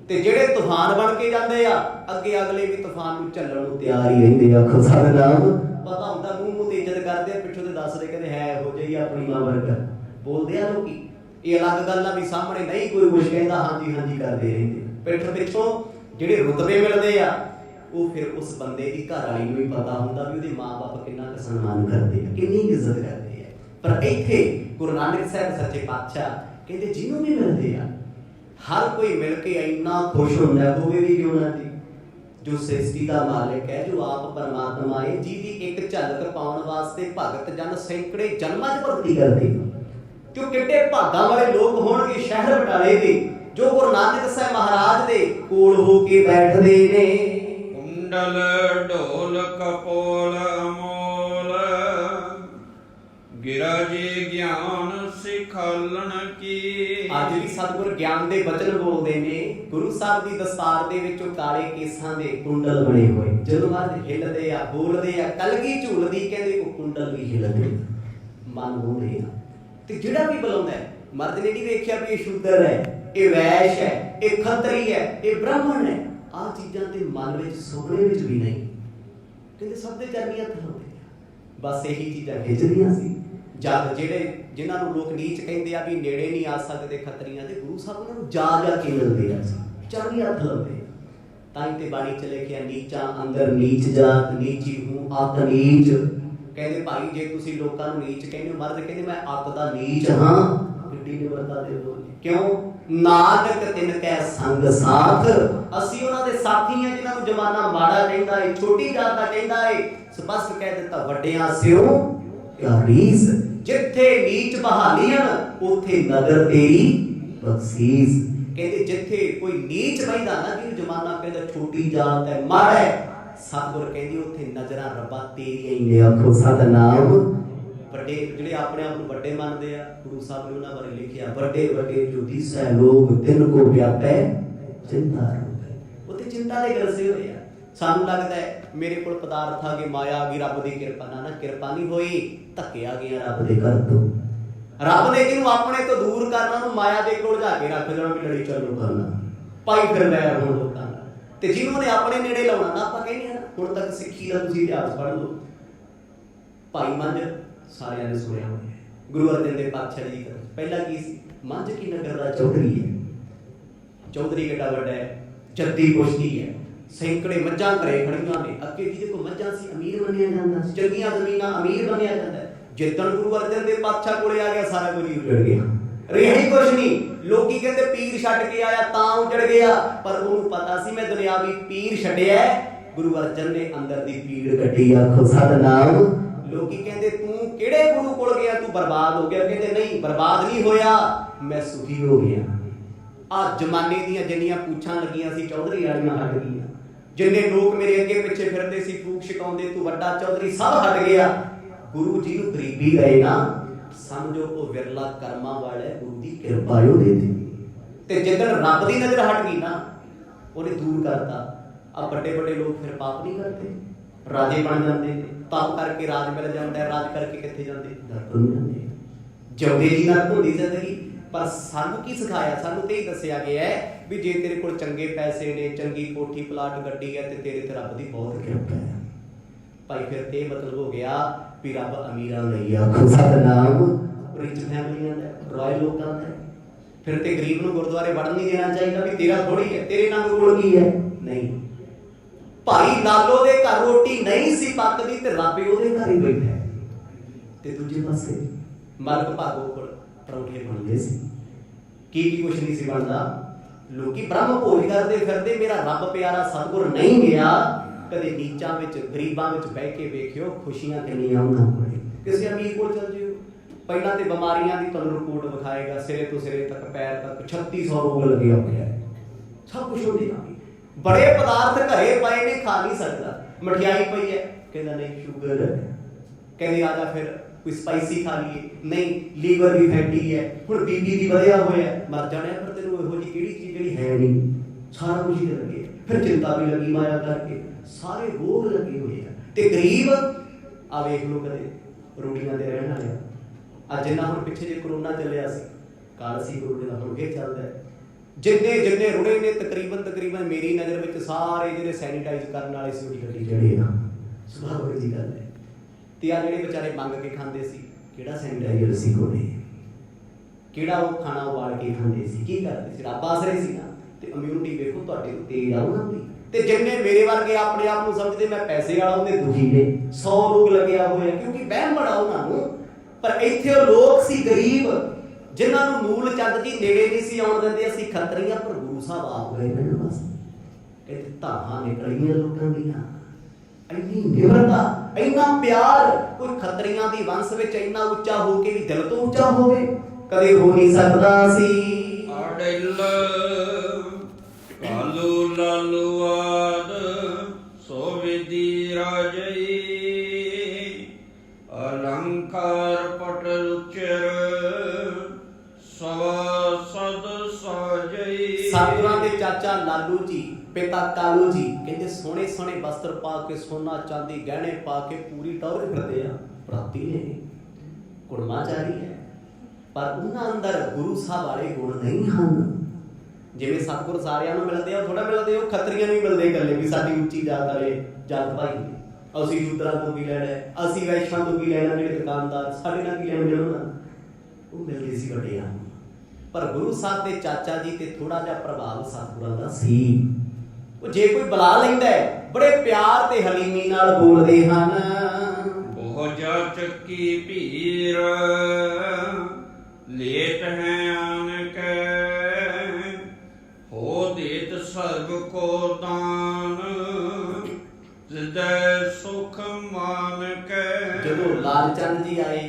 ਤੇ ਜਿਹੜੇ ਤੂਫਾਨ ਬਣ ਕੇ ਜਾਂਦੇ ਆ, ਅੱਗੇ ਅਗਲੇ ਵੀ ਤੂਫਾਨ ਨੂੰ ਝੱਲਣ ਨੂੰ ਤਿਆਰ ਹੀ ਰਹਿੰਦੇ ਆ। ਆਖੋ ਸਤਿਨਾਮ। ਪਤਾ ਹੁੰਦਾ ਮੂੰਹ ਤੇ ਇੱਜ਼ਤ ਕਰਦੇ ਆ, ਪਿੱਛੋਂ ਤੇ ਦੱਸਦੇ ਕਹਿੰਦੇ ਹੈ ਇਹੋ ਜਿਹੀ ਆਪਣੀ ਮਾਂ ਵਰਗਾ, ਬੋਲਦੇ ਆ ਲੋਕੀ। ਇਹ ਅਲੱਗ ਗੱਲ ਆ ਵੀ ਸਾਹਮਣੇ ਨਹੀਂ ਕੋਈ ਕੁਝ ਕਹਿੰਦਾ, ਹਾਂਜੀ ਹਾਂਜੀ ਕਰਦੇ ਰਹਿੰਦੇ। ਪਿੱਠ ਪਿੱਛੋਂ ਜਿਹੜੇ ਰੁਤਬੇ ਮਿਲਦੇ ਆ, ਉਹ ਫਿਰ ਉਸ ਬੰਦੇ ਦੀ ਘਰ ਵਾਲੀ ਨੂੰ ਵੀ ਪਤਾ ਹੁੰਦਾ ਵੀ ਉਹਦੇ ਮਾਂ-ਬਾਪ ਕਿੰਨਾ ਕੁ ਸਨਮਾਨ ਕਰਦੇ ਆ, ਕਿੰਨੀ ਇੱਜ਼ਤ ਕਰਦੇ ਆ। ਪਰ ਇੱਥੇ ਗੁਰੂ ਨਾਨਕ ਸਾਹਿਬ ਸੱਚੇ ਪਾਤਸ਼ਾਹ ਕਹਿੰਦੇ ਜਿਹਨੂੰ ਵੀ ਮਿਲਦੇ ਆ, ਹਰ ਕੋਈ ਮਿਲ ਕੇ ਇੰਨਾ ਖੁਸ਼ ਹੁੰਦਾ, ਹੋਵੇ ਵੀ ਕਿਉਂ ਨਾ ਜੀ। ਜੋ ਸ੍ਰਿਸ਼ਟੀ ਦਾ ਮਾਲਿਕ ਹੈ, ਜੋ ਆਪ ਪਰਮਾਤਮਾ ਹੈ, ਜਿਹਦੀ ਇੱਕ ਝਲਕ ਪਾਉਣ ਵਾਸਤੇ ਭਗਤ ਜਨ ਸੈਂਕੜੇ ਜਨਮਾਂ 'ਚ ਭਗਤੀ ਕਰਦੇ। ਕਿਉਂ ਕਿੱਡੇ ਭਾਗਾਂ ਵਾਲੇ ਲੋਕ ਹੋਣਗੇ ਸ਼ਹਿਰ ਬਟਾਲੇ ਦੇ, ਜੋ ਗੁਰੂ ਨਾਨਕ ਸਾਹਿਬ ਮਹਾਰਾਜ ਦੇ ਕੋਲ ਹੋ ਕੇ ਬੈਠਦੇ ਨੇ। ਕੁੰਡਲ ਢੋਲ ਕਪੋਲ ਅਮੋਲ, ਗਿਰਾਜੀ ਗਿਆਨ ਸਿਖਾਲਣ ਕੀ। ਅੱਜ ਵੀ ਸਤਿਗੁਰ ਗਿਆਨ ਦੇ ਬਚਨ ਬੋਲਦੇ ਨੇ। ਗੁਰੂ ਸਾਹਿਬ ਦੀ ਦਸਤਾਰ ਦੇ ਵਿੱਚੋਂ ਕਾਲੇ ਕੇਸਾਂ ਦੇ ਕੁੰਡਲ ਬਣੇ ਹੋਏ, ਜਦੋਂ ਮਰਦ ਹਿੱਲਦੇ ਆ, ਬੋਲਦੇ ਆ, ਕਲਗੀ ਝੂਲਦੀ, ਕਹਿੰਦੇ ਉਹ ਕੁੰਡਲ ਵੀ ਹਿੱਲਦੇ, ਮਨ ਬੋਲਦੇ ਆ। ਤੇ ਜਿਹੜਾ ਵੀ ਬੁਲਾਉਂਦਾ, ਮਰਦ ਨੇ ਨਹੀਂ ਵੇਖਿਆ ਵੀ ਇਹ ਸ਼ੂਦਰ ਹੈ, ਇਹ ਵੈਸ਼ ਹੈ, ਇਹ ਖੱਤਰੀ ਹੈ, ਇਹ ਬ੍ਰਾਹਮਣ ਹੈ। ਆਹ ਚੀਜ਼ਾਂ ਤੇ ਮਨ ਵਿੱਚ ਸੁਪਨੇ ਵਿੱਚ ਵੀ ਨਹੀਂ। ਕਹਿੰਦੇ ਸਭ ਦੇ ਚਰਨੀ ਹੱਥ ਲਾਉਂਦੇ ਆ। ਬਸ ਇਹੀ ਚੀਜ਼ਾਂ ਖਿੱਚਦੀਆਂ ਸੀ। ਜਦ ਜਿਨ੍ਹਾਂ ਨੂੰ ਲੋਕ ਨੀਚ ਕਹਿੰਦੇ ਆ ਵੀ ਨੇੜੇ ਨਹੀਂ ਆ ਸਕਦੇ ਖੱਤਰੀਆਂ ਦੇ, ਗੁਰੂ ਸਾਹਿਬ ਉਹਨਾਂ ਨੂੰ ਜਾ ਕੇ ਮਿਲਦੇ ਆ, ਚਰਨੀ ਹੱਥ ਲਾਉਂਦੇ। ਤਾਂ ਹੀ ਤੇ ਬਾਣੀ ਚ ਲਿਖਿਆ, ਨੀਚਾਂ ਅੰਦਰ ਨੀਚ ਜਾਤ, ਨੀਚੀ ਹੂੰ ਅਤ ਨੀਚ। ਕਹਿੰਦੇ ਭਾਈ ਜੇ ਤੁਸੀਂ ਲੋਕਾਂ ਨੂੰ ਨੀਚ ਕਹਿੰਦੇ ਹੋ, ਮਰਦ ਕਹਿੰਦੇ ਮੈਂ ਅੱਤ ਦਾ ਨੀਚ ਹਾਂ। ਕਿੱਡੀ ਨਿਮਰਤਾ ਦੇ ਬੋਲ। ਕਿਉਂ? ਨਾਨਕ ਤਿਨ ਕੈ ਸੰਗ ਸਾਥ, ਅਸੀਂ ਉਹਨਾਂ ਦੇ ਸਾਥੀ ਆ ਜਿਨ੍ਹਾਂ ਨੂੰ ਜ਼ਮਾਨਾ ਮਾੜਾ ਕਹਿੰਦਾ ਏ, ਛੋਟੀ ਜਾਤ ਦਾ ਕਹਿੰਦਾ ਏ। ਸਪਸ਼ਟ ਕਹਿ ਦਿੱਤਾ, ਵੱਡਿਆਂ ਸਿਓ ਕਿਆ ਰੀਸ, ਜਿੱਥੇ ਨੀਚ ਬਹਾਲੀਆਂ ਉੱਥੇ ਨਦਰ ਤੇਰੀ ਬਖਸ਼ੀਸ। ਕਹਿੰਦੇ ਜਿੱਥੇ ਕੋਈ ਨੀਚ ਬੈਠਦਾ ਨਾ, ਜਿਹਨੂੰ ਜ਼ਮਾਨਾ ਕਹਿੰਦਾ ਛੋਟੀ ਜਾਤ ਹੈ, ਮਾੜਾ ਹੈ, ਸਤਿਗੁਰ ਕਹਿੰਦੀ ਉੱਥੇ ਨਜ਼ਰਾਂ ਰੱਬਾ ਤੇਰੀਆਂ ਹੀ ਨੇ। ਆਖੋ ਸਤਿਨਾਮ। ਵੱਡੇ ਜਿਹੜੇ ਆਪਣੇ ਆਪ ਨੂੰ ਵੱਡੇ ਮੰਨਦੇ ਆ, ਗੁਰੂ ਸਾਹਿਬ ਨੇ ਉਹਨਾਂ ਬਾਰੇ ਲਿਖਿਆ, ਵੱਡੇ ਵੱਡੇ ਜੋ ਦੀਸੈ ਲੋਕ ਤਿੰਨ ਕੋ ਵਿਆਪੈ ਚਿੰਤਾ ਰੂਪ। ਉੱਥੇ ਚਿੰਤਾ ਦੇ ਗਰਸੇ ਹੋਏ ਆ। ਸਾਨੂੰ ਲੱਗਦਾ ਹੈ ਮੇਰੇ ਕੋਲ ਪਦਾਰਥ ਆ ਗਏ, ਮਾਇਆ ਆ ਗਈ, ਰੱਬ ਦੀ ਕਿਰਪਾ ਨਾਲ। ਨਾ ਕਿਰਪਾ ਨਹੀਂ ਹੋਈ, ਧੱਕੇ ਆ ਗਏ ਰੱਬ ਦੇ ਘਰ ਤੋਂ। ਰੱਬ ਨੇ ਜਿਹਨੂੰ ਆਪਣੇ ਤੋਂ ਦੂਰ ਕਰਨਾ, ਉਹਨੂੰ ਮਾਇਆ ਦੇ ਕੋਲ ਜਾ ਕੇ ਰੱਖ ਲੈਣਾ ਵੀ ਲੜੀ ਚੱਲੋ ਕਰਨਾ, ਭਾਈ ਫਿਰ ਵੈਰ ਹੋਣ ਲੋਕਾਂ ਦਾ। ਤੇ ਜਿਹਨੂੰ ਉਹਨੇ ਆਪਣੇ ਨੇੜੇ ਲਾਉਣਾ ਨਾ, ਆਪਾਂ ਕਹਿੰਦੇ ਆ ਨਾ, ਹੁਣ ਤੱਕ ਸਿੱਖੀ ਦਾ ਤੁਸੀਂ ਇਤਿਹਾਸ ਪੜ੍ਹ ਲਓ। ਭਾਈ ਮੰਝ ਸਾਰਿਆਂ ਨੇ ਸੁਣਿਆ ਹੋਇਆ, ਗੁਰੂ ਅਰਜਨ ਦੇਵ ਪਾਤਸ਼ਾਹ ਜੀ ਦਾ ਪਹਿਲਾਂ ਕੀ ਸੀ? ਮੰਝ ਕੀ ਨਗਰ ਦਾ ਚੌਧਰੀ ਹੈ। ਚੌਧਰੀ ਕਿੱਡਾ ਵੱਡਾ ਹੈ, ਜੱਦੀ ਪੁਸ਼ਤੀ ਹੈ, ਸੈਂਕੜੇ ਮੱਝਾਂ ਘਰੇ ਖੜੀਆਂ ਨੇ। ਅੱਗੇ ਜਿਹਦੇ ਕੋਲ ਮੱਝਾਂ ਸੀ ਅਮੀਰ ਮੰਨਿਆ ਜਾਂਦਾ ਸੀ, ਚੰਗੀਆਂ ਜ਼ਮੀਨਾਂ ਅਮੀਰ ਮੰਨਿਆ ਜਾਂਦਾ। ਜਿੱਦਣ ਗੁਰੂ ਅਰਜਨ ਦੇਵ ਪਾਤਸ਼ਾਹ ਕੋਲੇ ਆ ਗਿਆ, ਸਾਰਾ ਕੁਝ ਹੀ ਉਜੜ ਗਿਆ, ਰਿਹਾ ਹੀ ਕੁਝ ਨਹੀਂ। ਲੋਕੀ ਕਹਿੰਦੇ ਪੀਰ ਛੱਡ ਕੇ ਆਇਆ ਤਾਂ ਉਜੜ ਗਿਆ, ਪਰ ਉਹਨੂੰ ਪਤਾ ਸੀ ਮੈਂ ਦੁਨਿਆਵੀ ਪੀਰ ਛੱਡਿਆ, ਗੁਰੂ ਅਰਜਨ ਨੇ ਅੰਦਰ ਦੀ ਪੀੜ ਕੱਢੀ। ਆਖੋ ਸਤਿਨਾਮ। ਲੋਕੀ ਕਹਿੰਦੇ ਤੂੰ ਕਿਹੜੇ ਗੁਰੂ ਕੋਲ ਗਿਆ, ਤੂੰ ਬਰਬਾਦ ਹੋ ਗਿਆ। ਕਹਿੰਦੇ ਨਹੀਂ, ਬਰਬਾਦ ਨਹੀਂ ਹੋਇਆ, ਮੈਂ ਸੁਖੀ ਹੋ ਗਿਆ। ਆ ਜ਼ਮਾਨੇ ਦੀਆਂ ਜਿੰਨੀਆਂ ਪੁੱਛਾਂ ਲੱਗੀਆਂ ਸੀ ਚੌਧਰੀ ਵਾਲੀਆਂ ਹਟ ਗਈਆਂ। ਜਿੰਨੇ ਲੋਕ ਮੇਰੇ ਅੱਗੇ ਪਿੱਛੇ ਫਿਰਦੇ ਸੀ ਫੂਕ ਛਕਾਉਂਦੇ, ਤੂੰ ਵੱਡਾ ਚੌਧਰੀ, ਸਭ ਹਟ ਗਿਆ। ਗੁਰੂ ਜੀ ਨੂੰ ਗਰੀਬੀ ਗਏ ਨਾ, ਸਮਝੋ ਉਹ ਵਿਰਲਾ ਕਰਮਾਂ ਵਾਲਾ ਗੁਰੂ ਦੀ ਕਿਰਪਾ ਉਹਦੇ ਤੇ ਜਿੱਦਣ ਰੱਬ ਦੀ ਨਜ਼ਰ ਹਟ ਗਈ ਨਾ ਉਹਨੇ ਦੂਰ ਕਰਤਾ। ਆ ਵੱਡੇ ਵੱਡੇ ਲੋਕ ਫਿਰ ਪਾਪ ਨਹੀਂ ਕਰਦੇ, ਰਾਜੇ ਬਣ ਜਾਂਦੇ ਨੇ, ਪਾਪ ਕਰਕੇ ਰਾਜ ਮਿਲ ਜਾਂਦਾ, ਰਾਜ ਕਰਕੇ ਕਿੱਥੇ ਜਾਂਦੇ? ਨਰਕ ਨੂੰ ਜਾਂਦੇ। ਜਿਉਂਦੇ ਜੀ ਨਰਕ ਹੁੰਦੀ ਜ਼ਿੰਦਗੀ। ਪਰ ਸਾਨੂੰ ਕੀ ਸਿਖਾਇਆ? ਸਾਨੂੰ ਤੇ ਹੀ ਦੱਸਿਆ ਗਿਆ ਹੈ ਵੀ ਜੇ ਤੇਰੇ ਕੋਲ ਚੰਗੇ ਪੈਸੇ ਨੇ, ਚੰਗੀ ਕੋਠੀ ਪਲਾਟ ਗੱਡੀ ਹੈ ਤੇ ਤੇਰੇ ਤੇ ਰੱਬ ਦੀ ਬਹੁਤ ਕਿਰਪਾ ਹੈ ਭਾਈ। ਫਿਰ ਤੇ ਮਤਲਬ ਹੋ ਗਿਆ ਵੀ ਰੱਬ ਅਮੀਰਾਂ ਲਈ ਆ, ਸਤਨਾਮ, ਰਿਚ ਫੈਮਲੀਆਂ ਦਾ, ਰੋਇਲ ਲੋਕਾਂ ਦਾ। ਫਿਰ ਤੇ ਗਰੀਬ ਨੂੰ ਗੁਰਦੁਆਰੇ ਵੜਨ ਨਹੀਂ ਦੇਣਾ ਚਾਹੀਦਾ ਵੀ ਤੇਰਾ ਥੋੜੀ ਹੈ, ਤੇਰੇ ਨਾਲ ਗੁਣ ਕੀ ਹੈ? ਨਹੀਂ। ਭਾਈ ਲਾਲੋ ਦੇ ਘਰ ਰੋਟੀ ਨਹੀਂ ਸੀ ਪੱਕਦੀ ਤੇ ਰੱਬ ਉਹਦੇ ਘਰ ਹੀ ਬੈਠਾ ਤੇ ਦੂਜੇ ਪਾਸੇ ਮਲਕ ਭਾਗੋ ਕੋਲ ਪਰੌਂਠੇ ਬਣਦੇ ਸੀ। ਕੀ ਕੁਛ ਨਹੀਂ ਸੀ ਬਣਦਾ। ਲੋਕੀ ਬ੍ਰਹਮ ਭੋਜ ਕਰਦੇ ਫਿਰਦੇ, ਮੇਰਾ ਰੱਬ ਪਿਆਰਾ ਸਤਿਗੁਰ ਨਹੀਂ ਗਿਆ। ਕਦੇ ਨੀਚਾਂ ਵਿੱਚ ਗਰੀਬਾਂ ਵਿੱਚ ਬਹਿ ਕੇ ਵੇਖਿਓ ਖੁਸ਼ੀਆਂ ਕਿੰਨੀਆਂ ਉਹਨਾਂ ਕੋਲ। ਕਿਸੇ ਅਮੀਰ ਕੋਲ ਚਲ ਜਿਓ, ਪਹਿਲਾਂ ਤੇ ਬਿਮਾਰੀਆਂ ਦੀ ਤੁਹਾਨੂੰ ਰਿਪੋਰਟ ਵਿਖਾਏਗਾ, ਸਿਰੇ ਤੋਂ ਸਿਰੇ ਤੱਕ, ਪੈਰ ਤੱਕ 3600 ਰੋਗ ਲੱਗਿਆ ਹੋਇਆ, ਸਭ ਕੁਝ ਉਹਦੇ ਨਾਲ। ਬੜੇ ਪਦਾਰਥ ਘਰੇ ਪਏ ਨੇ, ਖਾ ਨਹੀਂ ਸਕਦਾ। ਮਠਿਆਈ ਪਈ ਹੈ, ਕਹਿੰਦਾ ਨਹੀਂ ਸ਼ੂਗਰ ਹੈ। ਕਹਿੰਦੇ ਆ ਜਾ ਫਿਰ ਕੋਈ ਸਪਾਈਸੀ ਖਾ ਲਈਏ, ਨਹੀਂ ਲੀਵਰ ਵੀ ਫੈਟੀ ਹੈ। ਹੁਣ ਬੀਪੀ ਵੀ ਵਧਿਆ ਹੋਇਆ, ਮਰ ਜਾਣਾ। ਫਿਰ ਤੈਨੂੰ ਇਹੋ ਜਿਹੀ ਕਿਹੜੀ ਚੀਜ਼ ਜਿਹੜੀ ਹੈ ਨਹੀਂ, ਸਾਰਾ ਕੁਝ ਹੀ ਲੱਗੇ। ਫਿਰ ਚਿੰਤਾ ਵੀ ਲੱਗੀ ਮਾਇਆ ਕਰਕੇ, ਸਾਰੇ ਰੋਗ ਲੱਗੇ ਹੋਏ ਆ। ਤੇ ਗਰੀਬ ਆ ਵੇਖ ਲਓ, ਕਦੇ ਰੋਟੀਆਂ ਤੇ ਰਹਿਣ ਵਾਲੇ ਅੱਜ ਜਿੰਨਾ ਹੁਣ ਪਿੱਛੇ ਜੇ ਕਰੋਨਾ ਚੱਲਿਆ ਸੀ, ਕਾਲ ਸੀ ਕਰੋਨੇ ਦਾ, ਹੁਣ ਇਹ ਚੱਲਦਾ ਹੈ। ਜਿੰਨੇ ਰੁੜੇ ਨੇ ਤਕਰੀਬਨ ਮੇਰੀ ਨਜ਼ਰ ਵਿੱਚ ਸਾਰੇ ਜਿਹੜੇ ਸੈਨੀਟਾਈਜ਼ ਕਰਨ ਵਾਲੇ ਸੀ, ਉਹਦੀ ਗੱਡੀ ਜਿਹੜੇ ਆ ਸੁਭਾਵਿਕ ਜੀ ਗੱਲ ਹੈ। ਤੇ ਆ ਜਿਹੜੇ ਵਿਚਾਰੇ ਮੰਗ ਕੇ ਖਾਂਦੇ ਸੀ, ਕਿਹੜਾ ਸੈਨੀਟਾਈਜ਼ਰ ਸੀ ਕੋਲੇ, ਕਿਹੜਾ ਉਹ ਖਾਣਾ ਉਬਾਲ ਕੇ ਖਾਂਦੇ ਸੀ, ਕੀ ਕਰਦੇ ਸੀ? ਰੱਬ ਆਸਰੇ ਸੀ ਨਾ। ਤੇ ਇਮਿਊਨਿਟੀ ਵੇਖੋ ਤੁਹਾਡੇ ਤੇਜ਼ ਆ ਉਹਨਾਂ ਦੀ। ਤੇ ਜਿੰਨੇ ਮੇਰੇ ਵਰਗੇ ਆਪਣੇ ਆਪ ਨੂੰ ਸਮਝਦੇ ਮੈਂ ਪੈਸੇ ਵਾਲਾ, ਉਹਦੇ ਦੁਖੀ ਨੇ, 100 ਰੋਗ ਲੱਗਿਆ ਹੋਇਆ, ਕਿਉਂਕਿ ਵਹਿਮ ਬੜਾ ਉਹਨਾਂ ਨੂੰ। ਪਰ ਇੱਥੇ ਉਹ ਲੋਕ ਸੀ ਗਰੀਬ, ਜਿਨ੍ਹਾਂ ਨੂੰ ਮੂਲ ਚੰਦ ਜੀ ਨੇੜੇ ਨਹੀਂ ਸੀ ਆਉਣ ਦਿੰਦੇ। ਅਸੀਂ ਖੱਤਰੀਆਂ, ਪਰ ਗੁਰੂ ਸਾਹਿਬ ਆਪ ਗਏ ਨੇ ਬਸ। ਕਹਿੰਦੇ ਧਾਹਾਂ ਨਿਕਲੀਆਂ ਲੋਕਾਂ ਦੀਆਂ, ਇੰਨੀ ਨਿਮਰਤਾ, ਇੰਨਾ ਪਿਆਰ। ਕੋਈ ਖੱਤਰੀਆਂ ਦੀ ਵੰਸ਼ ਵਿੱਚ ਇੰਨਾ ਉੱਚਾ ਹੋ ਕੇ ਵੀ ਦਿਲ ਤੋਂ ਉੱਚਾ ਹੋਵੇ, ਕਦੇ ਹੋ ਨਹੀਂ ਸਕਦਾ ਸੀ। ਅੜਿਲ ਕਾਲੂ ਲਾਲੂ ਆਦ ਸੋ ਵਿਧੀ ਰਾਜਈ ਅਲੰਕਾਰ ਪਟ ਉਚਰ ਸਵਾ ਸਦ ਸਾਜਈ। ਸਤਿਗੁਰਾਂ ਦੇ ਚਾਚਾ ਲਾਲੂ ਜੀ, ਪਿਤਾ ਕਾਲੂ ਜੀ, ਕਹਿੰਦੇ ਸੋਹਣੇ ਸੋਹਣੇ ਵਸਤਰ ਪਾ ਕੇ, ਸੋਨਾ ਚਾਂਦੀ ਗਹਿਣੇ ਪਾ ਕੇ ਪੂਰੀ ਟੌਰ ਫਿਰਦੇ ਆ। ਪ੍ਰਾਤੀ ਨੇ, ਕੁੜਮਾਚਾਰੀ ਹੈ, ਪਰ ਉਹਨਾਂ ਅੰਦਰ ਗੁਰੂ ਸਾਹਿਬ ਵਾਲੇ ਗੁਣ ਨਹੀਂ ਹਨ। ਜਿਵੇਂ ਸਤਿਗੁਰ ਸਾਰਿਆਂ ਨੂੰ ਮਿਲਦੇ ਆ, ਥੋੜਾ ਮਿਲਦੇ ਉਹ ਖੱਤਰੀਆਂ ਨੂੰ ਹੀ ਮਿਲਦੇ ਇਕੱਲੇ ਵੀ ਸਾਡੀ ਉੱਚੀ ਜਾਤ ਵਾਲੇ ਜਾਤ ਭਾਈ, ਅਸੀਂ ਸ਼ੂਦਰਾਂ ਤੋਂ ਕੀ ਲੈਣਾ, ਅਸੀਂ ਵੈਸ਼ਾਂ ਤੋਂ ਕੀ ਲੈਣਾ, ਜਿਹੜੇ ਦੁਕਾਨਦਾਰ ਸਾਡੇ ਨਾਲ ਕੀ ਲੈਣ ਦੇਣਾ, ਉਹ ਮਿਲਦੇ ਸੀ ਵੱਡਿਆਂ ਨੂੰ। ਪਰ ਗੁਰੂ ਸਾਹਿਬ ਦੇ ਚਾਚਾ ਜੀ ਤੇ ਥੋੜਾ ਜਿਹਾ ਪ੍ਰਭਾਵ ਸਤਿਗੁਰਾਂ ਦਾ ਸੀ। ਉਹ ਜੇ ਕੋਈ ਬੁਲਾ ਲੈਂਦਾ ਬੜੇ ਪਿਆਰ ਤੇ ਹਲੀਮੀ ਨਾਲ ਬੋਲਦੇ ਹਨ। ਬਹੁਤ ਜਾ ਚੱਕੀ ਭੀਰ ਲੇਟ ਹੈ ਆਨ ਕੈ ਹੋ ਦੇਤ ਸਰਬ ਕੋ ਦਾਨ ਜਿਦੈ ਸੁਖ ਮਾਨ ਕੈ। ਜਦੋਂ ਲਾਲ ਚੰਦ ਜੀ ਆਏ,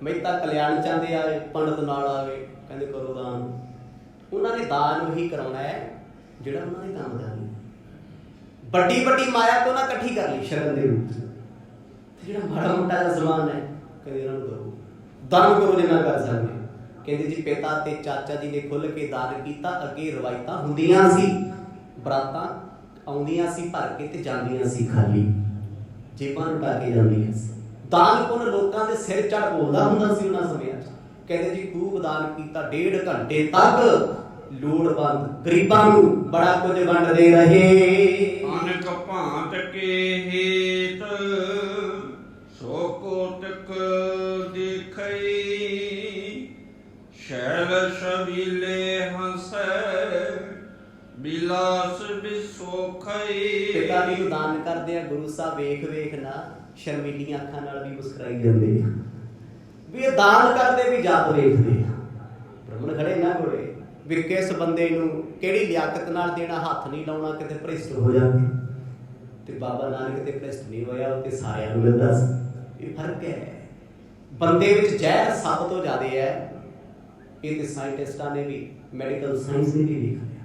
ਮਹਿਤਾ ਕਲਿਆਣ ਚੰਦ ਆਏ, ਪੰਡਤ ਨਾਲ ਆਵੇ, ਕਹਿੰਦੇ ਕਰੋ ਦਾਨ। ਉਹਨਾਂ ਨੇ ਦਾਨ ਉਹੀ ਕਰਾਉਣਾ ਹੈ ਜਿਹੜਾ ਉਹਨਾਂ ਦੇ ਕੰਮ ਦਾ ਨਹੀਂ। ਵੱਡੀ ਵੱਡੀ ਮਾਇਆ ਤੋਂ ਨਾ ਇਕੱਠੀ ਕਰ ਲਈ ਸ਼ਰਨ ਦੇ ਰੂਪ ਚ, ਜਿਹੜਾ ਮਾੜਾ ਮੋਟਾ ਜਿਹਾ ਸਮਾਨ ਹੈ ਕਹਿੰਦੇ ਇਹਨਾਂ ਨੂੰ ਕਰੋ, ਦਾਨ ਕਰੋ ਜਿੰਨਾ ਕਰ ਸਕਦੇ। ਕਹਿੰਦੇ ਜੀ ਪਿਤਾ ਤੇ ਚਾਚਾ ਜੀ ਨੇ ਖੁੱਲ ਕੇ ਦਾਨ ਕੀਤਾ। ਅੱਗੇ ਰਵਾਇਤਾਂ ਹੁੰਦੀਆਂ ਸੀ, ਬਰਾਤਾਂ ਆਉਂਦੀਆਂ ਸੀ ਭਰ ਕੇ ਤੇ ਜਾਂਦੀਆਂ ਸੀ ਖਾਲੀ, ਜੇਬਾਂ ਲੁਟਾ ਕੇ ਜਾਂਦੀਆਂ ਸੀ। ਦਾਨ ਪੁੰਨ ਲੋਕਾਂ ਦੇ ਸਿਰ ਚੜ ਬੋਲਦਾ ਹੁੰਦਾ ਸੀ ਉਹਨਾਂ ਸਮਿਆਂ 'ਚ। ਕਹਿੰਦੇ ਜੀ ਖੂਬ ਦਾਨ ਕੀਤਾ, 1.5 ਘੰਟੇ ਤੱਕ ਲੋੜਵੰਦ ਗਰੀਬਾਂ ਨੂੰ ਬੜਾ ਕੁਝ ਵੰਡਦੇ ਰਹੇ। ਅਨਕ ਭਾਂਤ ਕੇ ਹੇਤ ਸੋ ਕੋਟਕ ਦੇਖਈ ਸ਼ੈਲ ਸ਼ਬੀਲੇ ਹੰਸੈ ਬਿਲਾਸ ਬਿਸੋਖਈ। ਪਿਤਾ ਜੀ ਨੂੰ ਦਾਨ ਕਰਦੇ ਆ, ਗੁਰੂ ਸਾਹਿਬ ਵੇਖ ਵੇਖ ਨਾ ਸ਼ਰਮੀਲੀਆਂ ਅੱਖਾਂ ਨਾਲ ਵੀ ਮੁਸਕਰਾਈ ਜਾਂਦੇ ਆ ਵੀ ਇਹ ਦਾਨ ਕਰਦੇ ਵੀ ਜੱਟ ਵੇਖਦੇ ਆ। ਬ੍ਰਹਮਣ ਖੜੇ ਨਾ ਕੋਲੇ ਵੀ ਕਿਸ ਬੰਦੇ ਨੂੰ ਕਿਹੜੀ ਲਿਆਕਤ ਨਾਲ ਦੇਣਾ, ਹੱਥ ਨਹੀਂ ਲਾਉਣਾ, ਕਿਤੇ ਭ੍ਰਿਸ਼ਟ ਹੋ ਜਾਂਦੇ। ਤੇ ਬਾਬਾ ਨਾਨਕ ਤੇ ਭ੍ਰਿਸ਼ਟ ਨਹੀਂ ਹੋਇਆ, ਉਹ ਤੇ ਸਾਰਿਆਂ ਨੂੰ ਮਿਲਦਾ ਸੀ। ਇਹ ਫਰਕ ਹੈ। ਬੰਦੇ ਵਿੱਚ ਜ਼ਹਿਰ ਸਭ ਤੋਂ ਜ਼ਿਆਦਾ ਹੈ। ਇਹ ਤੇ ਸਾਇੰਟਿਸਟਾਂ ਨੇ ਵੀ, ਮੈਡੀਕਲ ਸਾਇੰਸ ਨੇ ਵੀ ਲਿਖਿਆ,